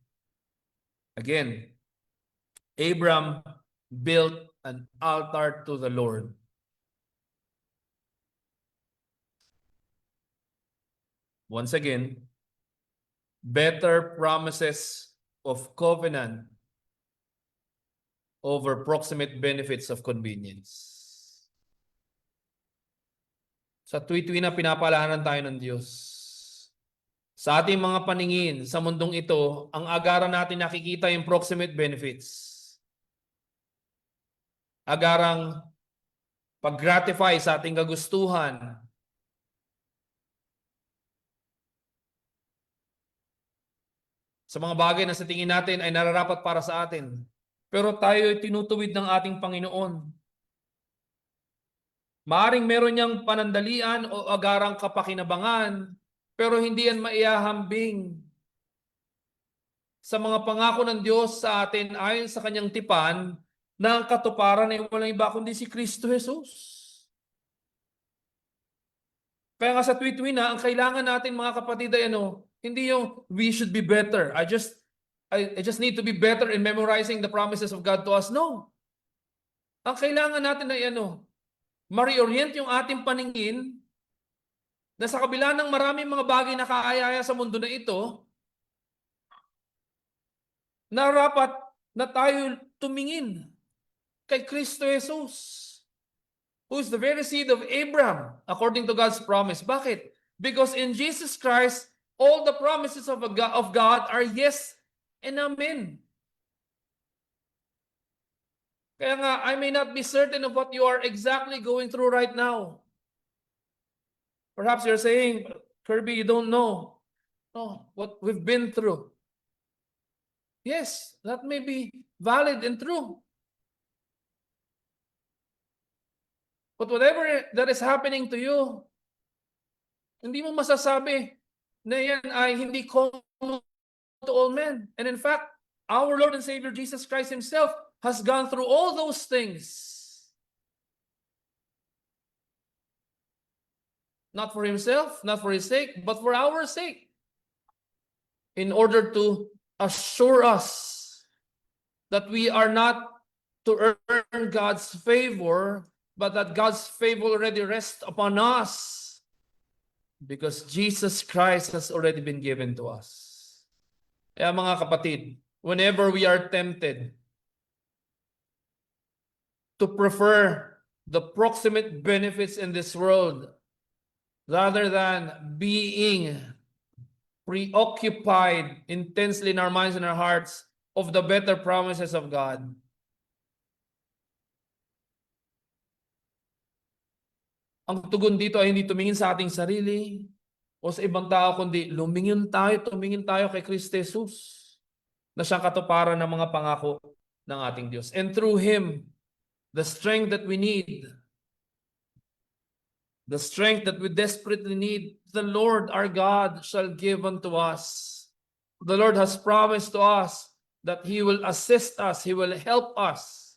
Abram built an altar to the Lord. Once again, better promises of covenant over proximate benefits of convenience. Sa tuwi-tuwi na pinapalahanan tayo ng Diyos. Sa ating mga paningin, sa mundong ito, ang agaran natin nakikita yung proximate benefits. Agarang pag-gratify sa ating kagustuhan. Sa mga bagay na sa tingin natin ay nararapat para sa atin. Pero tayo ay tinutuwid ng ating Panginoon. Maaring meron niyang panandalian o agarang kapakinabangan, pero hindi yan maihahambing sa mga pangako ng Diyos sa atin ayon sa kanyang tipan na ang katuparan ay walang iba kundi si Kristo Jesus. Kaya nga sa tuwi-tuwi na, ang kailangan natin mga kapatid ay hindi yung we should be better. I just need to be better in memorizing the promises of God to us. No. Ang kailangan natin ay ma-reorient yung ating paningin na sa kabila ng maraming mga bagay na kaayaya sa mundo na ito, narapat na tayo tumingin kay Kristo Jesus, who is the very seed of Abraham, according to God's promise. Bakit? Because in Jesus Christ, all the promises of God are yes and amen. Kaya nga, I may not be certain of what you are exactly going through right now. Perhaps you're saying, Kirby, you don't know what we've been through. Yes, that may be valid and true. But whatever that is happening to you, hindi mo masasabi na yan ay hindi common to all men. And in fact, our Lord and Savior Jesus Christ Himself has gone through all those things. Not for Himself, not for His sake, but for our sake. In order to assure us that we are not to earn God's favor, but that God's favor already rests upon us because Jesus Christ has already been given to us. Kaya mga kapatid, whenever we are tempted to prefer the proximate benefits in this world rather than being preoccupied intensely in our minds and our hearts of the better promises of God, ang tugon dito ay hindi tumingin sa ating sarili o sa ibang tao, kundi tumingin tayo kay Kristo Jesus na siyang katuparan ng mga pangako ng ating Diyos. And through Him, the strength that we need, the strength that we desperately need, the Lord our God shall give unto us. The Lord has promised to us that He will assist us, He will help us,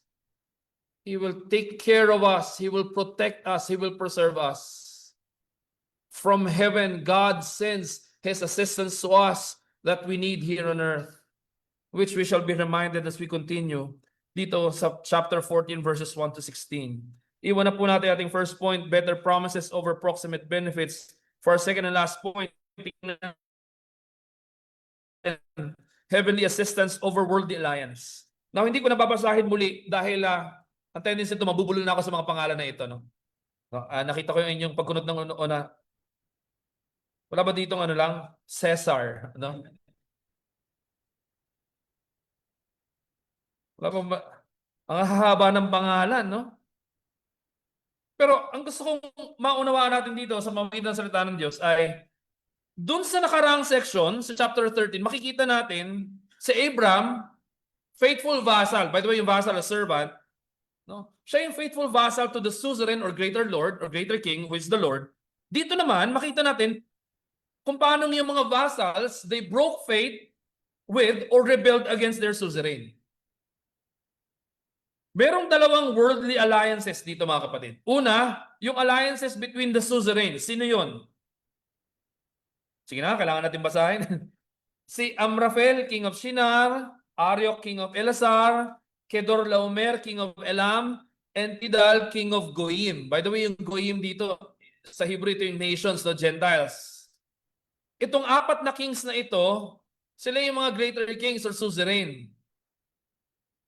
He will take care of us, He will protect us, He will preserve us. From heaven, God sends His assistance to us that we need here on earth, which we shall be reminded as we continue dito sa chapter 14 verses 1 to 16. Iwan na po natin ating first point, better promises over proximate benefits. For our second and last point, heavenly assistance over worldly alliance. Now, hindi ko nababasahin muli dahil ang tendency ito, mabubulol na ako sa mga pangalan na ito. Nakita ko yung inyong pagkunot ng una. Wala ba ditong lang? Cesar. Wala ba? Ang hahaba ng pangalan, no? Pero ang gusto kong maunawaan natin dito sa pamamagitan ng salita ng Diyos ay dun sa nakaraang section, sa chapter 13, makikita natin si Abram, faithful vassal. By the way, yung vassal, a servant. No? Siya yung faithful vassal to the suzerain or greater lord or greater king, who is the Lord. Dito naman, makita natin kung paano yung mga vassals, they broke faith with or rebelled against their suzerain. Merong dalawang worldly alliances dito mga kapatid. Una, yung alliances between the suzerain. Sino yun? Sige na, kailangan natin basahin. Si Amraphel, king of Shinar, Arioch, king of Elasar, Kedorlaomer, king of Elam, and Tidal, king of Goyim. By the way, yung Goyim dito, sa Hebrew ito yung nations, no, Gentiles. Itong apat na kings na ito, sila yung mga greater kings or suzerain.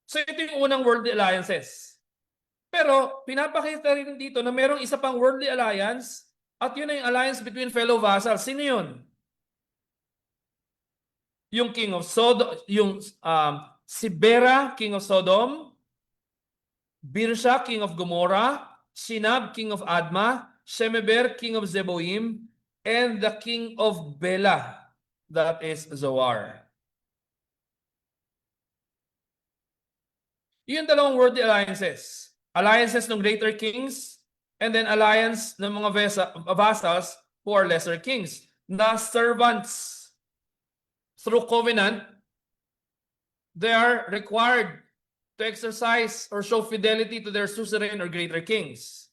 So ito yung unang worldly alliances. Pero pinapakita rin dito na merong isa pang worldly alliance at yun ay yung alliance between fellow vassals. Sino yun? Yung king of Sodom, yung si Bera, king of Sodom, Birsha, king of Gomorrah, Shinab, king of Adma, Shemeber, king of Zeboim, and the king of Bela, that is Zoar. Yun dalawang worldly alliances. Alliances ng greater kings, and then alliance ng mga vassals who are lesser kings. Na servants through covenant, they are required to exercise or show fidelity to their suzerain or greater kings.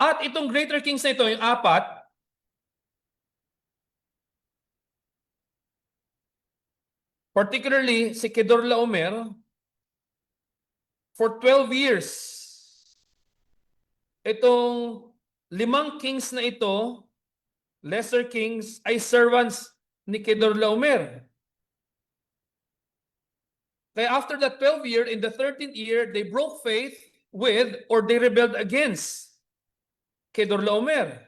At itong greater kings na ito, yung apat, particularly si Kedorlaomer, for 12 years, itong 5 kings na ito, lesser kings, ay servants ni Kedorlaomer. Kaya after the 12th year, in the 13th year, they broke faith with or they rebelled against Kedorlaomer.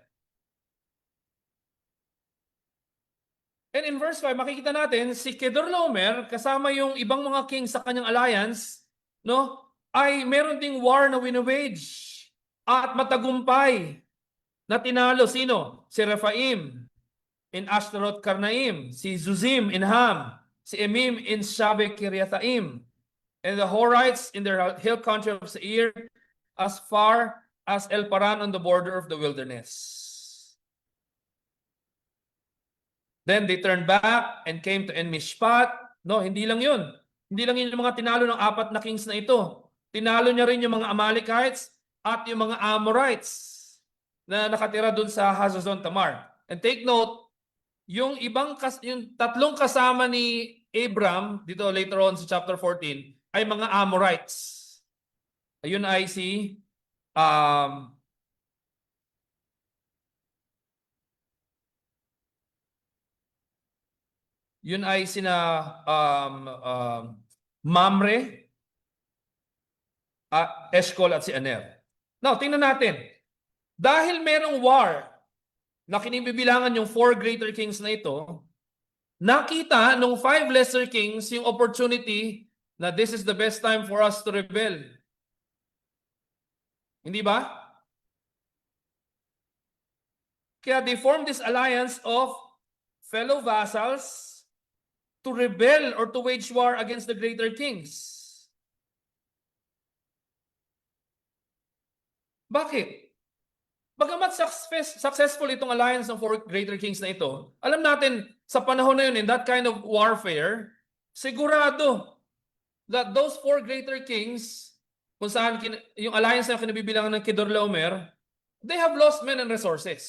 And in verse 5, makikita natin si Kedorlaomer kasama yung ibang mga king sa kanyang alliance, no? Ay meron ding war na winowage at matagumpay na tinalo. Sino? Si Rephaim in Ashtaroth Karnaim, si Zuzim in Ham, si Emim in Shaveh Kiriathaim, and the Horites in their hill country of Seir, as far as El Paran on the border of the wilderness. Then they turned back and came to En-Mishpat. No, hindi lang yun. Hindi lang yun yung mga tinalo ng apat na kings na ito. Tinalo niya rin yung mga Amalekites at yung mga Amorites na nakatira dun sa Hazazon Tamar. And take note, yung tatlong kasama ni Abram, dito later on sa chapter 14, ay mga Amorites. Ayun ay si yun ay sina Mamre, Eshcol at si Aner. Now, tingnan natin. Dahil merong war na kinibibilangan yung 4 greater kings na ito, nakita nung 5 lesser kings yung opportunity na this is the best time for us to rebel. Hindi ba? Kaya they formed this alliance of fellow vassals to rebel or to wage war against the greater kings. Bakit? Bagamat successful itong alliance ng 4 greater kings na ito, alam natin sa panahon na yun, in that kind of warfare, sigurado that those 4 greater kings, kung saan yung alliance na kinabibilangan ng Kedorlaomer, they have lost men and resources.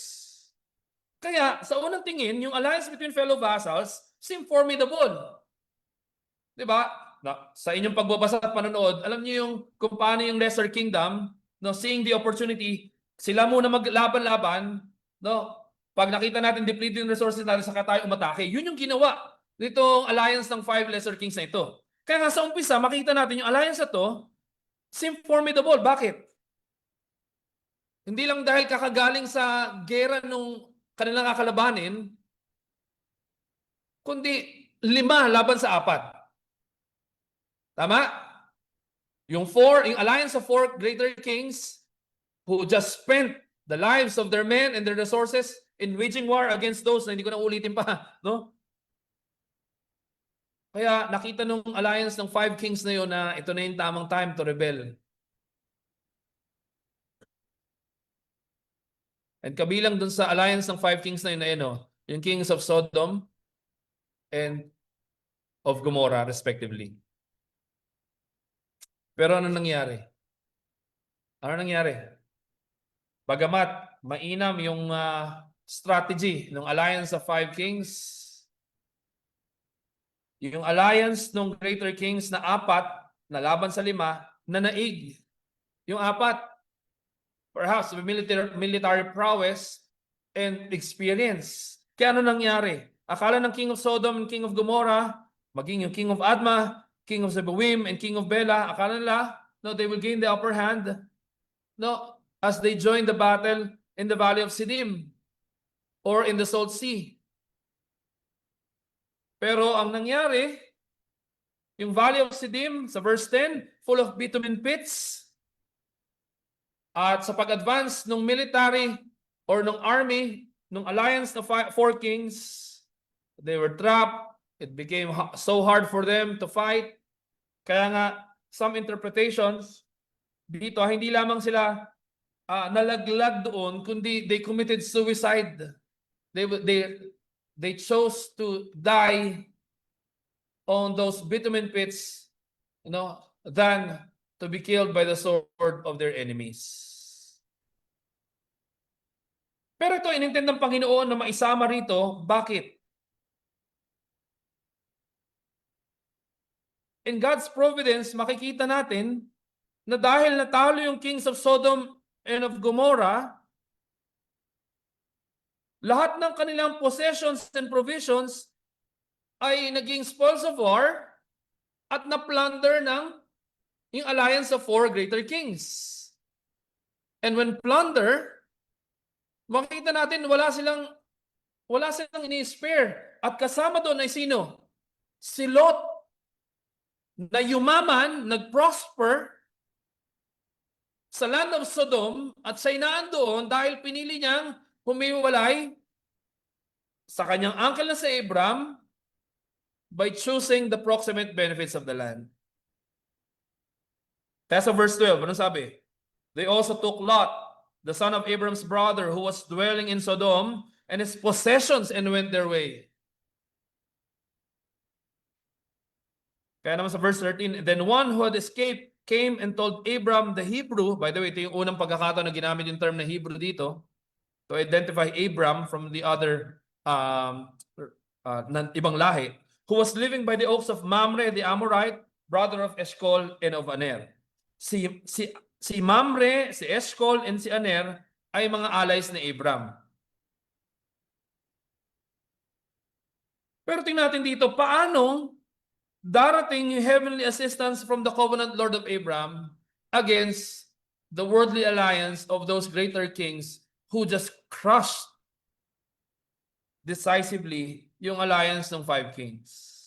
Kaya sa unang tingin, yung alliance between fellow vassals seem formidable. Diba? Sa inyong pagbabasa at panonood, alam niyo yung kung paano yung lesser kingdom, no, seeing the opportunity, sila muna maglaban-laban, no? Pag nakita natin depleted yung resources natin, saka tayo umatake. Yun yung ginawa nitong alliance ng 5 lesser kings na ito. Kaya nga sa umpisa, makita natin yung alliance na to, seem formidable. Bakit? Hindi lang dahil kakagaling sa gera nung kanilang kakalabanin, kundi 5 laban sa 4. Tama? Yung alliance of 4 greater kings who just spent the lives of their men and their resources in waging war against those na hindi ko na ulitin pa, no? Kaya nakita nung alliance ng 5 kings na yun na ito na yung tamang time to rebel. And kabilang dun sa alliance ng 5 kings na yun yung kings of Sodom and of Gomorrah respectively. Pero ano nangyari? Ano nangyari? Bagamat mainam yung strategy ng alliance of five kings. Yung alliance ng greater kings na apat na laban sa lima na naig. Yung apat, perhaps military prowess and experience. Kaya ano nangyari? Akala ng King of Sodom and King of Gomorrah, maging yung King of Admah, King of Zeboim, and King of Bela, akala nila, no, they will gain the upper hand. No, as they join the battle in the Valley of Siddim or in the Salt Sea. Pero ang nangyari, yung Valley of Siddim, sa verse 10, full of bitumen pits. At sa pag-advance ng military or ng army, ng alliance ng four kings, they were trapped. It became so hard for them to fight. Kaya nga, some interpretations, dito, hindi lamang sila nalaglag doon, kundi they committed suicide. They chose to die on those bitumen pits, than to be killed by the sword of their enemies. Pero ito, inintend ng Panginoon na maisama rito. Bakit? In God's providence, makikita natin na dahil natalo yung kings of Sodom and of Gomorrah, lahat ng kanilang possessions and provisions ay naging spoils of war at na-plunder ng yung alliance of four greater kings. And when plunder, makita natin wala silang ini-spare. At kasama doon ay sino? Si Lot, na yumaman, nag-prosper sa land of Sodom at siya inaan doon dahil pinili niyang humiwalay sa kanyang uncle na si Abram by choosing the proximate benefits of the land. That's verse 12. Ano sabi? They also took Lot, the son of Abram's brother, who was dwelling in Sodom, and his possessions, and went their way. Kaya naman sa verse 13, then one who had escaped came and told Abram the Hebrew. By the way, ito yung unang pagkakataon na ginamit yung term na Hebrew dito to identify Abram from the other ibang lahi, who was living by the oaks of Mamre the Amorite, brother of Eshcol and of Aner. Si Mamre, si Eshcol, and si Aner ay mga allies ni Abram. Pero tingnan natin dito, paano darating yung heavenly assistance from the covenant Lord of Abram against the worldly alliance of those greater kings who just crushed decisively yung alliance ng five kings.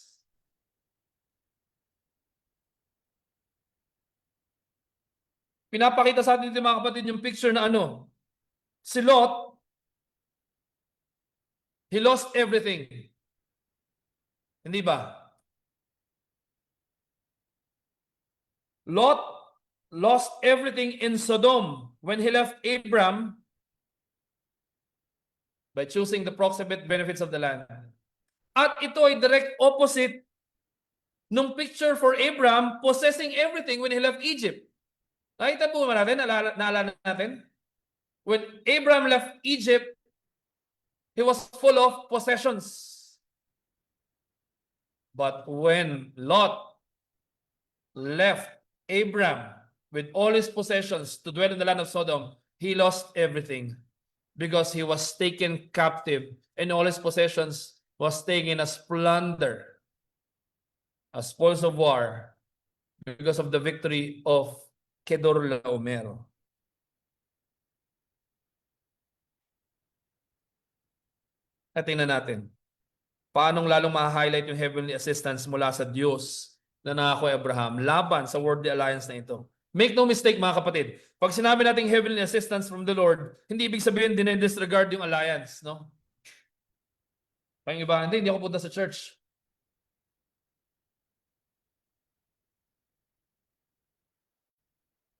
Pinapakita sa atin dito mga kapatid yung picture na ano, si Lot, he lost everything. Hindi ba? Lot lost everything in Sodom when he left Abram by choosing the proximate benefits of the land. At ito ay direct opposite nung picture for Abram possessing everything when he left Egypt. Nakita po ba natin? Naalala natin? When Abram left Egypt, he was full of possessions. But when Lot left Abram with all his possessions to dwell in the land of Sodom, he lost everything because he was taken captive and all his possessions was taken as plunder, as spoils of war, because of the victory of Kedorlaomer. At tingnan natin, paanong lalong ma-highlight yung heavenly assistance mula sa Diyos na nangako kay Abraham laban sa worldly alliance na ito. Make no mistake mga kapatid, pag sinabi nating heavenly assistance from the Lord, hindi ibig sabihin dinedisregard yung alliance, no? Pang iba, hindi ako punta sa church.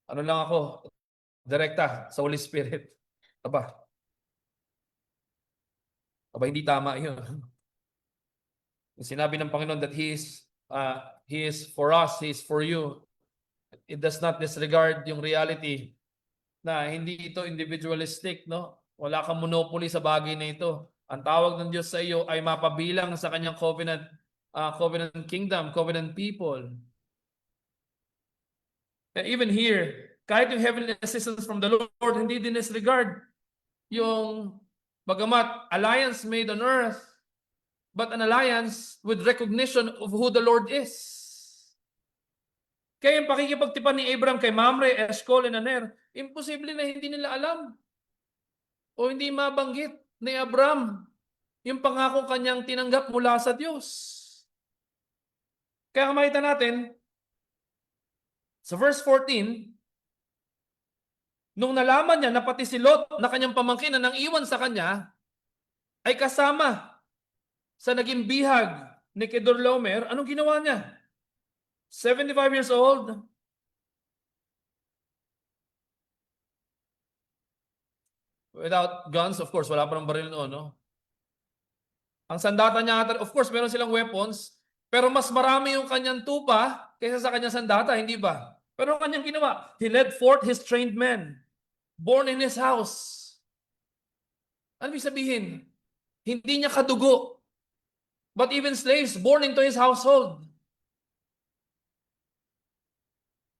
Ano lang ako, direkta sa Holy Spirit. Aba, hindi tama yun. Sinabi ng Panginoon that He is for us, He is for you. It does not disregard yung reality na hindi ito individualistic, no? Wala kang monopoly sa bagay na ito. Ang tawag ng Diyos sa iyo ay mapabilang sa kanyang covenant kingdom, covenant people. And even here, kahit yung heavenly assistance from the Lord, hindi din disregard yung bagamat alliance made on earth, but an alliance with recognition of who the Lord is. Kaya yung pakikipagtipan ni Abraham kay Mamre, Eshcol, and Aner, imposible na hindi nila alam o hindi mabanggit ni Abraham yung pangako kanyang tinanggap mula sa Diyos. Kaya makita natin, sa verse 14, nung nalaman niya na pati si Lot na kanyang pamangkin na nang iwan sa kanya, ay kasama sa naging bihag ni Kedorlaomer, anong ginawa niya? 75 years old, without guns, of course, wala pa ng baril noon, no? Ang sandata niya, of course, meron silang weapons, pero mas marami yung kanyang tupa kaysa sa kanyang sandata, hindi ba? Pero ang kanyang ginawa, he led forth his trained men, born in his house. Ano ibig sabihin? Hindi niya kadugo, but even slaves born into his household.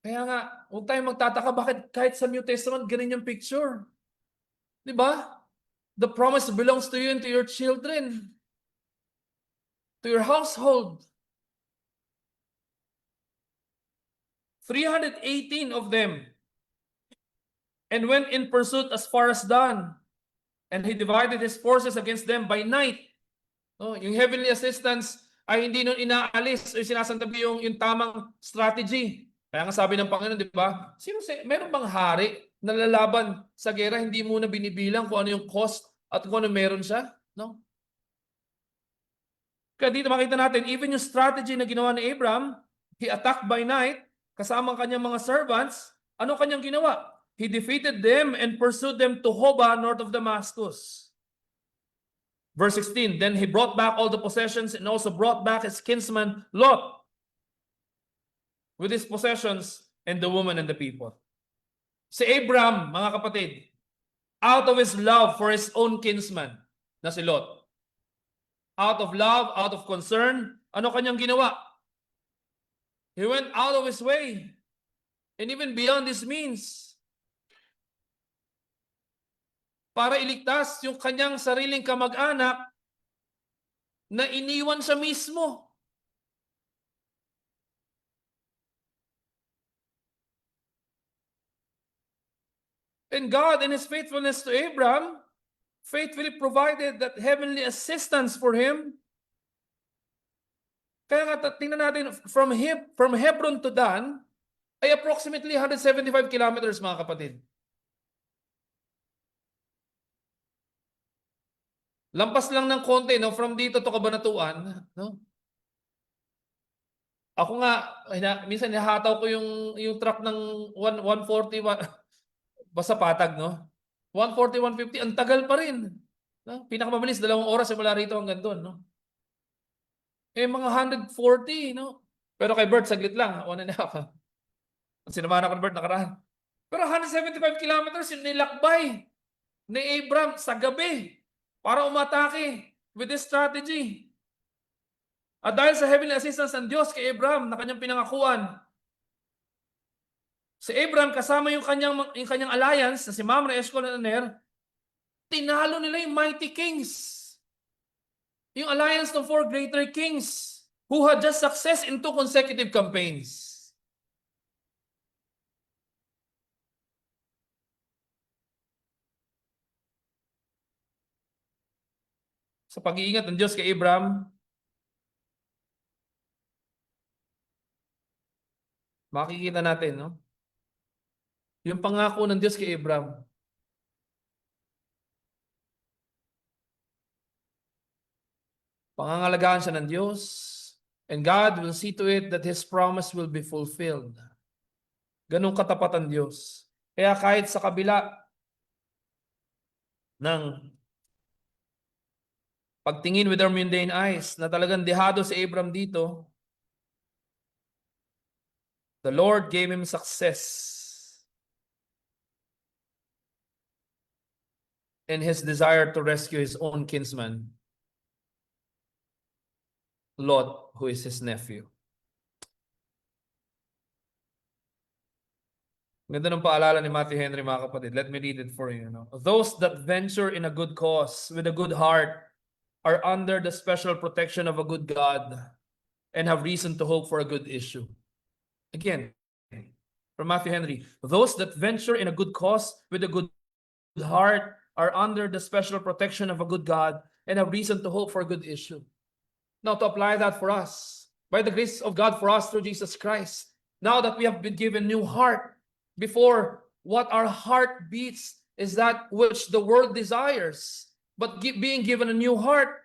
Kaya nga, huwag tayong magtataka bakit kahit sa New Testament, ganun yung picture. Di ba? The promise belongs to you and to your children, to your household. 318 of them, and went in pursuit as far as Dan, and he divided his forces against them by night. Oh, yung heavenly assistance ay hindi nun inaalis o sinasantabi yung tamang strategy. Kaya nga sabi ng Panginoon, di ba? Meron bang hari na lalaban sa gera, hindi muna binibilang kung ano yung cost at kung ano meron siya? No? Kaya dito makita natin, even yung strategy na ginawa ni Abraham, he attacked by night, kasama ang kanyang mga servants, ano kanyang ginawa? He defeated them and pursued them to Hobah, north of Damascus. Verse 16, then he brought back all the possessions and also brought back his kinsman Lot with his possessions and the woman and the people. Si Abraham, mga kapatid, out of his love for his own kinsman na si Lot, out of love, out of concern, ano kanyang ginawa? He went out of his way and even beyond his means para iligtas yung kanyang sariling kamag-anak na iniwan siya mismo. And God, in His faithfulness to Abraham, faithfully provided that heavenly assistance for him. Kaya nga, tingnan natin, from Hebron to Dan, ay approximately 175 kilometers, mga kapatid. Lampas lang ng konti, no? From dito to Cabanatuan, no? Ako nga, minsan nahataw ko yung truck ng 140, basta patag, no? 140, 150, ang tagal pa rin. No? Pinakamabilis, 2 oras mula rito hanggang doon, no? Mga 140, no? Pero kay Bert, saglit lang, 1.5. Sinamahan ako ni Bert nakaraan. Pero 175 kilometers yung nilakbay ni Abraham sa gabi para umatake with this strategy. At dahil sa heavenly assistance ng Diyos kay Abraham na kanyang pinangakuan, si Abraham kasama yung kanyang alliance na si Mamre, Eshcol, and Aner, tinalo nila yung mighty kings. Yung alliance ng 4 greater kings who had just success in 2 consecutive campaigns. Sa pag-iingat ng Diyos kay Abraham, makikita natin, no? Yung pangako ng Diyos kay Abraham. Pangangalagaan siya ng Diyos, and God will see to it that His promise will be fulfilled. Ganong katapat ang Diyos. Kaya kahit sa kabila ng pagtingin with our mundane eyes na talagang dehado si Abraham dito, the Lord gave him success. in his desire to rescue his own kinsman, Lot, who is his nephew. Ganda ng paalala ni Matthew Henry, mga kapatid. Let me read it for you. Those that venture in a good cause with a good heart are under the special protection of a good God and have reason to hope for a good issue. Again, from Matthew Henry, those that venture in a good cause with a good heart are under the special protection of a good God and have reason to hope for a good issue. Now, to apply that for us, by the grace of God for us through Jesus Christ, now that we have been given new heart, before what our heart beats is that which the world desires, but being given a new heart,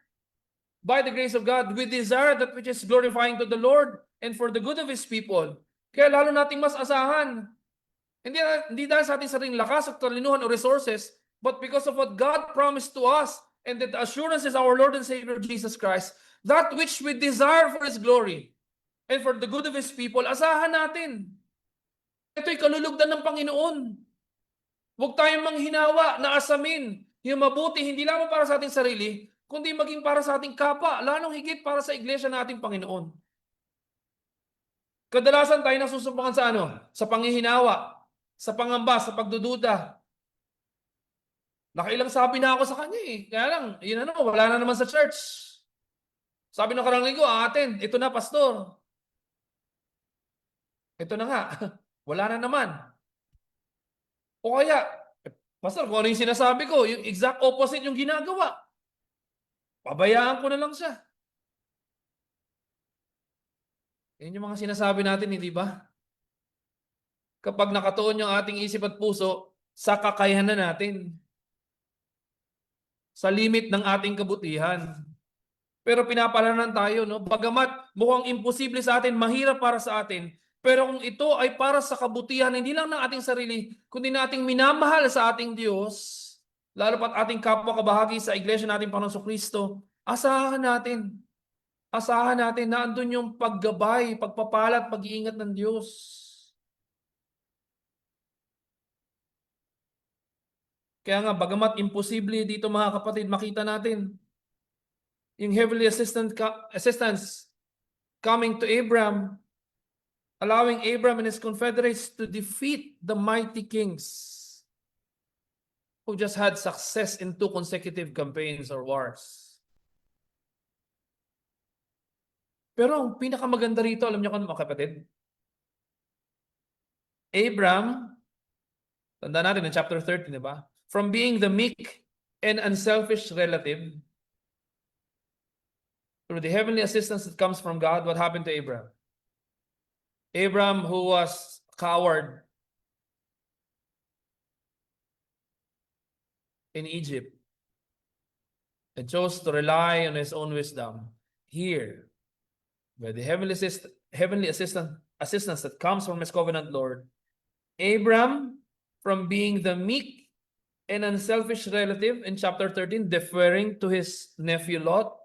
by the grace of God, we desire that which is glorifying to the Lord and for the good of His people. Kaya lalo nating mas asahan. Hindi dahil sa ating sariling lakas at talinuhan o resources, but because of what God promised to us and that the assurance is our Lord and Savior Jesus Christ, that which we desire for His glory and for the good of His people, asahan natin. Ito'y kalulugdan ng Panginoon. Huwag tayong manghinawa na asamin yung mabuti hindi lamang para sa ating sarili, kundi maging para sa ating kapwa, lalong higit para sa iglesia nating Panginoon. Kadalasan tayo nasusumpungan sa ano? Sa panghihinawa, sa pangamba, sa pagdududa. Nakailang sabi na ako sa kanya eh. Kaya lang, yun ano, wala na naman sa church. Sabi ng karang linggo, atin, ito na pastor. Ito na nga, wala na naman. O kaya, pastor, kung ano yung sinasabi ko, yung exact opposite yung ginagawa. Pabayaan ko na lang siya. Yan yung mga sinasabi natin, hindi ba? Kapag nakatuon yung ating isip at puso sa kakayahan natin, sa limit ng ating kabutihan. Pero pinapalanan tayo, no? Bagamat mukhang imposible sa atin, mahirap para sa atin, pero kung ito ay para sa kabutihan, hindi lang ng ating sarili, kundi nating minamahal sa ating Diyos, lalo pat ating kapwa kabahagi sa iglesia natin Panginoon Kristo, asahan natin na andun yung paggabay, pagpapalat, pag-iingat ng Diyos. Kaya nga, bagamat imposible dito mga kapatid, makita natin yung heavenly assistance coming to Abram, allowing Abram and his confederates to defeat the mighty kings who just had success in 2 consecutive campaigns or wars. Pero ang pinakamaganda rito, alam niyo kung mga kapatid? Abram, tanda natin in chapter 13, di ba? From being the meek and unselfish relative, through the heavenly assistance that comes from God, what happened to Abram? Abram, who was a coward in Egypt and chose to rely on his own wisdom, here, by the heavenly assistance that comes from his covenant Lord, Abram, from being the meek and unselfish relative in chapter 13, deferring to his nephew Lot,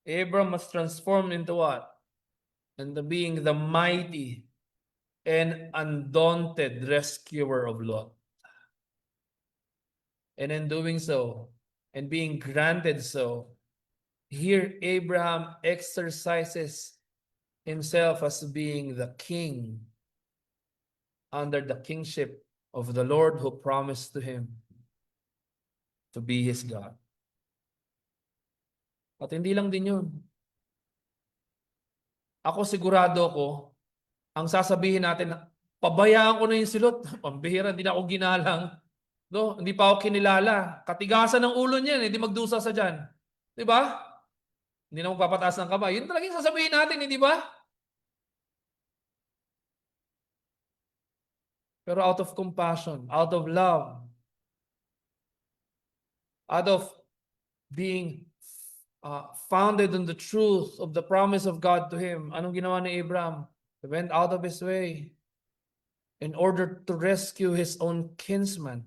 Abram was transformed into what? Into being the mighty and undaunted rescuer of Lot. And in doing so, and being granted so, here Abraham exercises himself as being the king under the kingship of the Lord who promised to him to be his God. At hindi lang din yun. Ako sigurado ko, ang sasabihin natin, pabayaan ko na yung silot. Pambihira, hindi na ako ginalang. No, hindi pa ako kinilala. Katigasan ng ulo niyan, hindi magdusa sa dyan. Di ba? Hindi na magpapataas ng kamay. Yun talagang sasabihin natin, hindi ba? Pero out of compassion, out of love, out of being founded on the truth of the promise of God to him, anong ginawa ni Abraham? He went out of his way in order to rescue his own kinsman,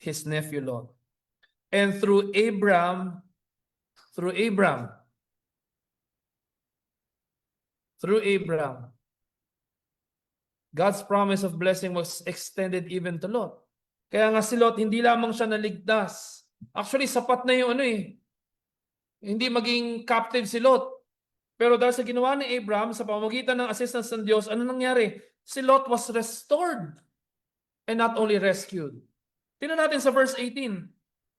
his nephew Lot. And through Abram, God's promise of blessing was extended even to Lot. Kaya nga si Lot, hindi lamang siya naligtas. Actually, sapat na yung hindi maging captive si Lot. Pero dahil sa ginawa ni Abraham, sa pamamagitan ng assistance ng Diyos, ano nangyari? Si Lot was restored and not only rescued. Tingnan natin sa verse 18.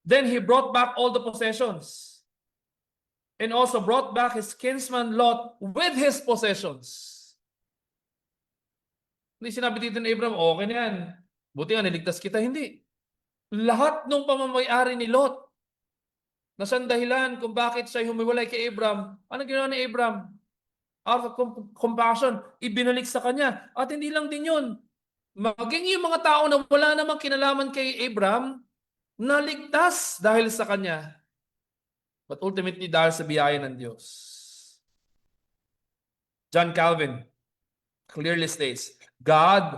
Then he brought back all the possessions and also brought back his kinsman Lot with his possessions. Hindi sinabi dito ni Abraham, okay na yan. Buti nga niligtas kita. Hindi. Lahat ng pamamayari ni Lot na siyang dahilan kung bakit siya humiwalay kay Abraham. Ano ginawa ni Abraham? Out of compassion, ibinalik sa kanya. At hindi lang din yun. Maging yung mga tao na wala namang kinalaman kay Abraham, naligtas dahil sa kanya. But ultimately dahil sa biyaya ng Diyos. John Calvin clearly states, God,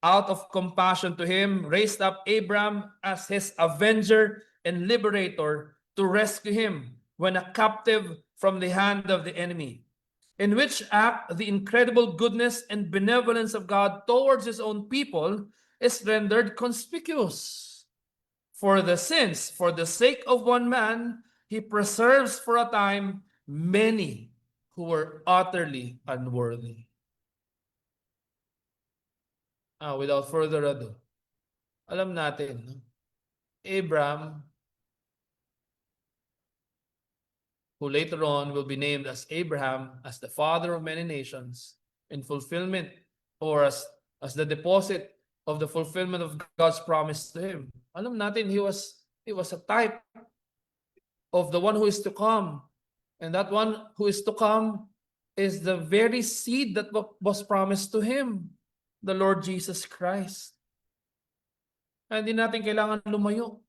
out of compassion to him, raised up Abraham as his avenger and liberator to rescue him when a captive from the hand of the enemy. In which act the incredible goodness and benevolence of God towards his own people is rendered conspicuous. For the sake of one man, he preserves for a time many who were utterly unworthy. Without further ado, alam natin, Abraham, who later on will be named as Abraham, as the father of many nations, in fulfillment or as the deposit of the fulfillment of God's promise to him. Alam natin, he was a type of the one who is to come. And that one who is to come is the very seed that was promised to him, the Lord Jesus Christ. Hindi natin kailangan lumayo.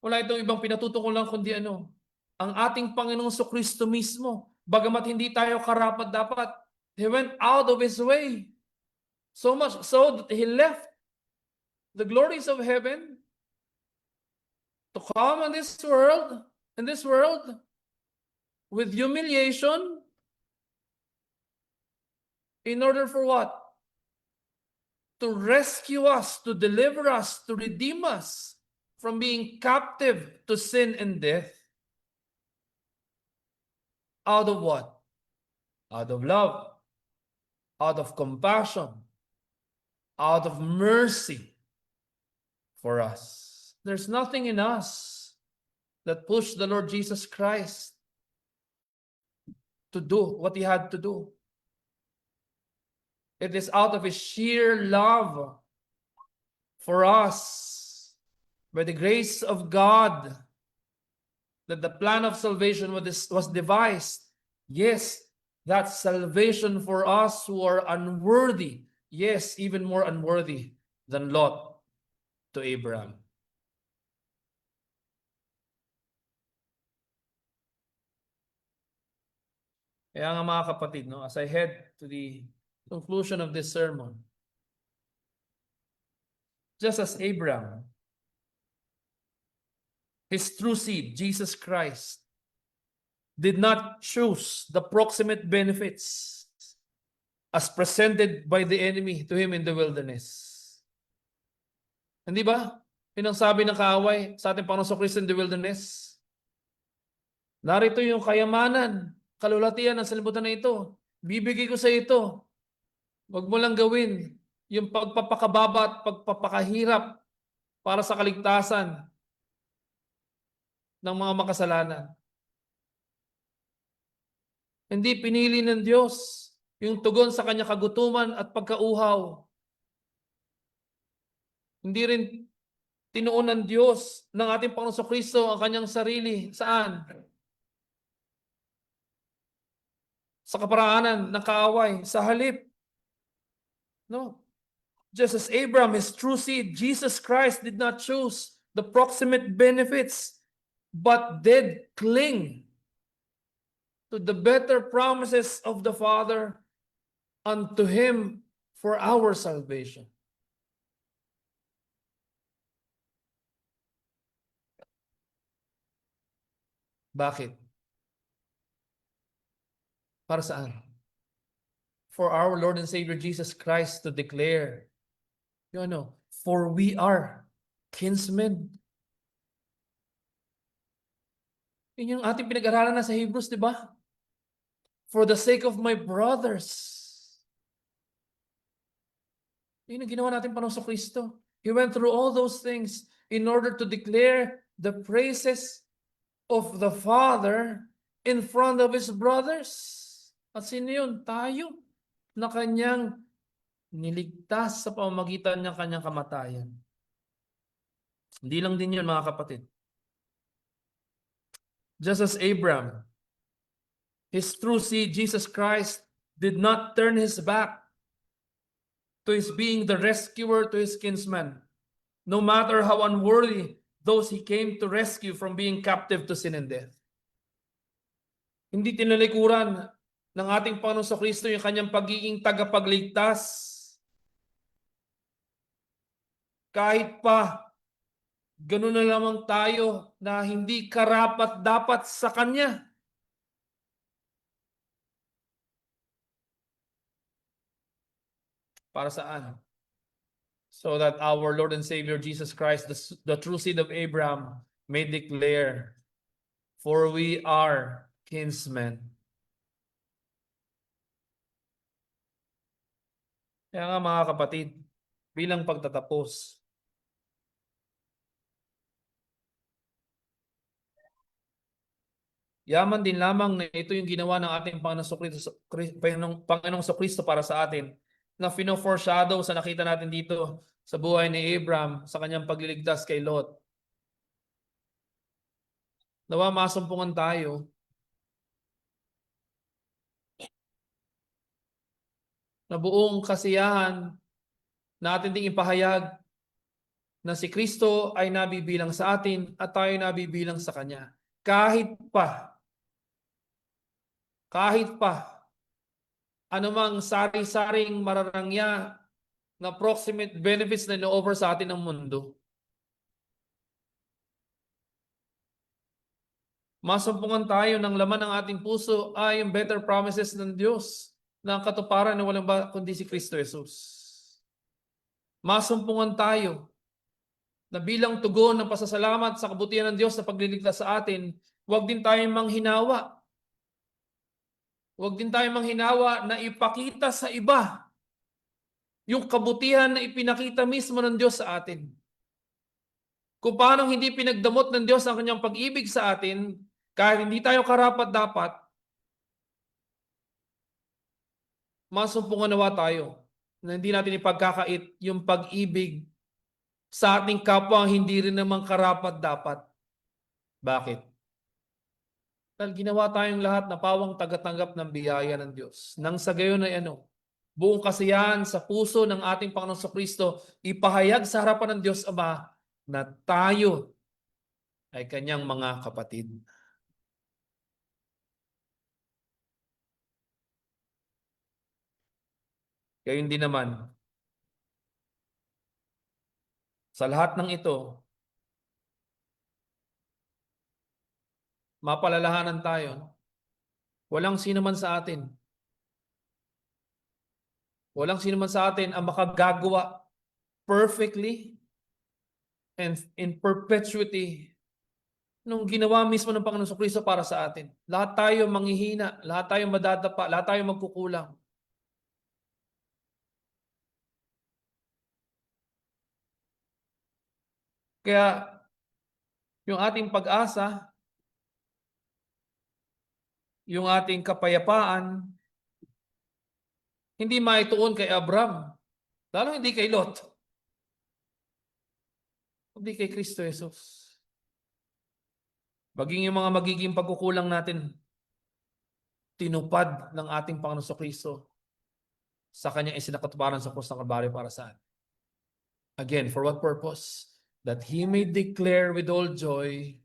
Wala itong ibang pinatutukulan kundi ang ating Panginoong Kristo mismo. Bagamat hindi tayo karapat-dapat, he went out of his way. So much so that he left the glories of heaven to come in this world with humiliation in order for what? To rescue us, to deliver us, to redeem us from being captive to sin and death. Out of what? Out of love, out of compassion, out of mercy for us. There's nothing in us that pushed the Lord Jesus Christ to do what he had to do. It is out of his sheer love for us, by the grace of God, that the plan of salvation was devised. Yes, that salvation for us who are unworthy. Yes, even more unworthy than Lot to Abraham. Kaya nga mga kapatid, as I head to the conclusion of this sermon, just as Abraham, his true seed, Jesus Christ, did not choose the proximate benefits as presented by the enemy to him in the wilderness. Hindi ba? Yun ang sabi ng kaaway sa ating Panginoong Kristo in the wilderness. Narito yung kayamanan, kalulatian ng salibutan na ito. Bibigay ko sa ito. Huwag mo lang gawin yung pagpapakababa at pagpapakahirap para sa kaligtasan ng mga makasalanan. Hindi pinili ng Diyos yung tugon sa kanya kagutuman at pagkauhaw. Hindi rin tinuon ng Diyos ng ating Panginoong Kristo ang kanyang sarili. Saan? Sa kaparaanan ng kaaway, sa halip. No. Just as Abraham, his true seed, Jesus Christ did not choose the proximate benefits, but did cling to the better promises of the Father unto him for our salvation. Bakit? Para saan? For our Lord and Savior Jesus Christ to declare Yung ano, for we are kinsmen. Yun yung ating pinag-aralan na sa Hebrews, di ba? For the sake of my brothers. Yun ang ginawa natin Panginoon Kristo. He went through all those things in order to declare the praises of the Father in front of His brothers. At sino yun? Tayo. Na kanyang niligtas sa pamamagitan ng kanyang kamatayan. Hindi lang din yun, mga kapatid. Just as Abraham, his true seed, Jesus Christ, did not turn his back to his being the rescuer to his kinsman, no matter how unworthy those he came to rescue from being captive to sin and death. Hindi tinalikuran ng ating Panginoon Kristo yung kanyang pagiging tagapagligtas. Kahit pa ganun na lamang tayo na hindi karapat-dapat sa Kanya. Para saan? So that our Lord and Savior Jesus Christ, the true seed of Abraham, may declare, for we are kinsmen. Kaya nga mga kapatid, bilang pagtatapos, yaman din lamang na ito yung ginawa ng ating Panginoong Kristo para sa atin, na fino-foreshadow sa nakita natin dito sa buhay ni Abraham sa kanyang pagliligtas kay Lot. Nawa masumpungan tayo na buong kasiyahan natin ding ipahayag na si Kristo ay nabibilang sa atin at tayo nabibilang sa Kanya. Kahit pa anumang sari-saring mararangya na proximate benefits na ino-offer sa atin ng mundo. Masumpungan tayo ng laman ng ating puso ay yung better promises ng Diyos na ang katuparan na walang ba kundi si Kristo Jesus. Masumpungan tayo na bilang tugon ng pasasalamat sa kabutihan ng Diyos na pagliligtas sa atin, huwag din tayong manghinawa. Huwag din tayong manghinawa na ipakita sa iba yung kabutihan na ipinakita mismo ng Diyos sa atin. Kung paano hindi pinagdamot ng Diyos ang kanyang pag-ibig sa atin, kahit hindi tayo karapat-dapat, masumpungan nawa tayo na hindi natin ipagkakait yung pag-ibig sa ating kapwa hindi rin naman karapat-dapat. Bakit? Dahil ginawa tayong lahat na pawang tagatanggap ng biyaya ng Diyos. Nang sa gayon ay buong kasiyahan sa puso ng ating Panginoon Kristo, ipahayag sa harapan ng Diyos Ama na tayo ay kanyang mga kapatid. Gayon din naman, sa lahat ng ito, mapalalahanan tayo, walang sino man sa atin ang makagagawa perfectly and in perpetuity nung ginawa mismo ng Panginoon Kristo para sa atin. Lahat tayo manghihina, lahat tayo madadapa, lahat tayo magkukulang. Kaya yung ating pag-asa, yung ating kapayapaan, hindi maituon kay Abraham, lalo hindi kay Lot, hindi kay Kristo Jesus. Maging yung mga magiging pagkukulang natin, tinupad ng ating Panginoon Kristo sa kanyang isinakatuparan sa krus ng Kalbaryo para sa atin. Again, for what purpose? That He may declare with all joy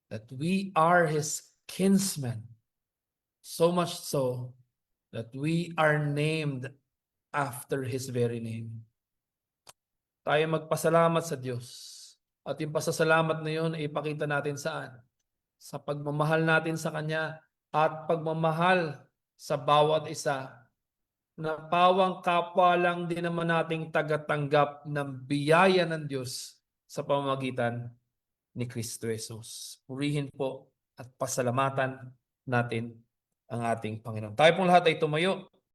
that we are His kinsmen, so much so that we are named after His very name. Tayo magpasalamat sa Diyos. At yung pasasalamat na yun ay ipakita natin saan? Sa pagmamahal natin sa Kanya at pagmamahal sa bawat isa na pawang kapwa lang din naman nating tagatanggap ng biyaya ng Diyos sa pamamagitan ni Kristo Jesus. Purihin po at pasalamatan natin ang ating Panginoon. Tayo pong lahat ay tumayo.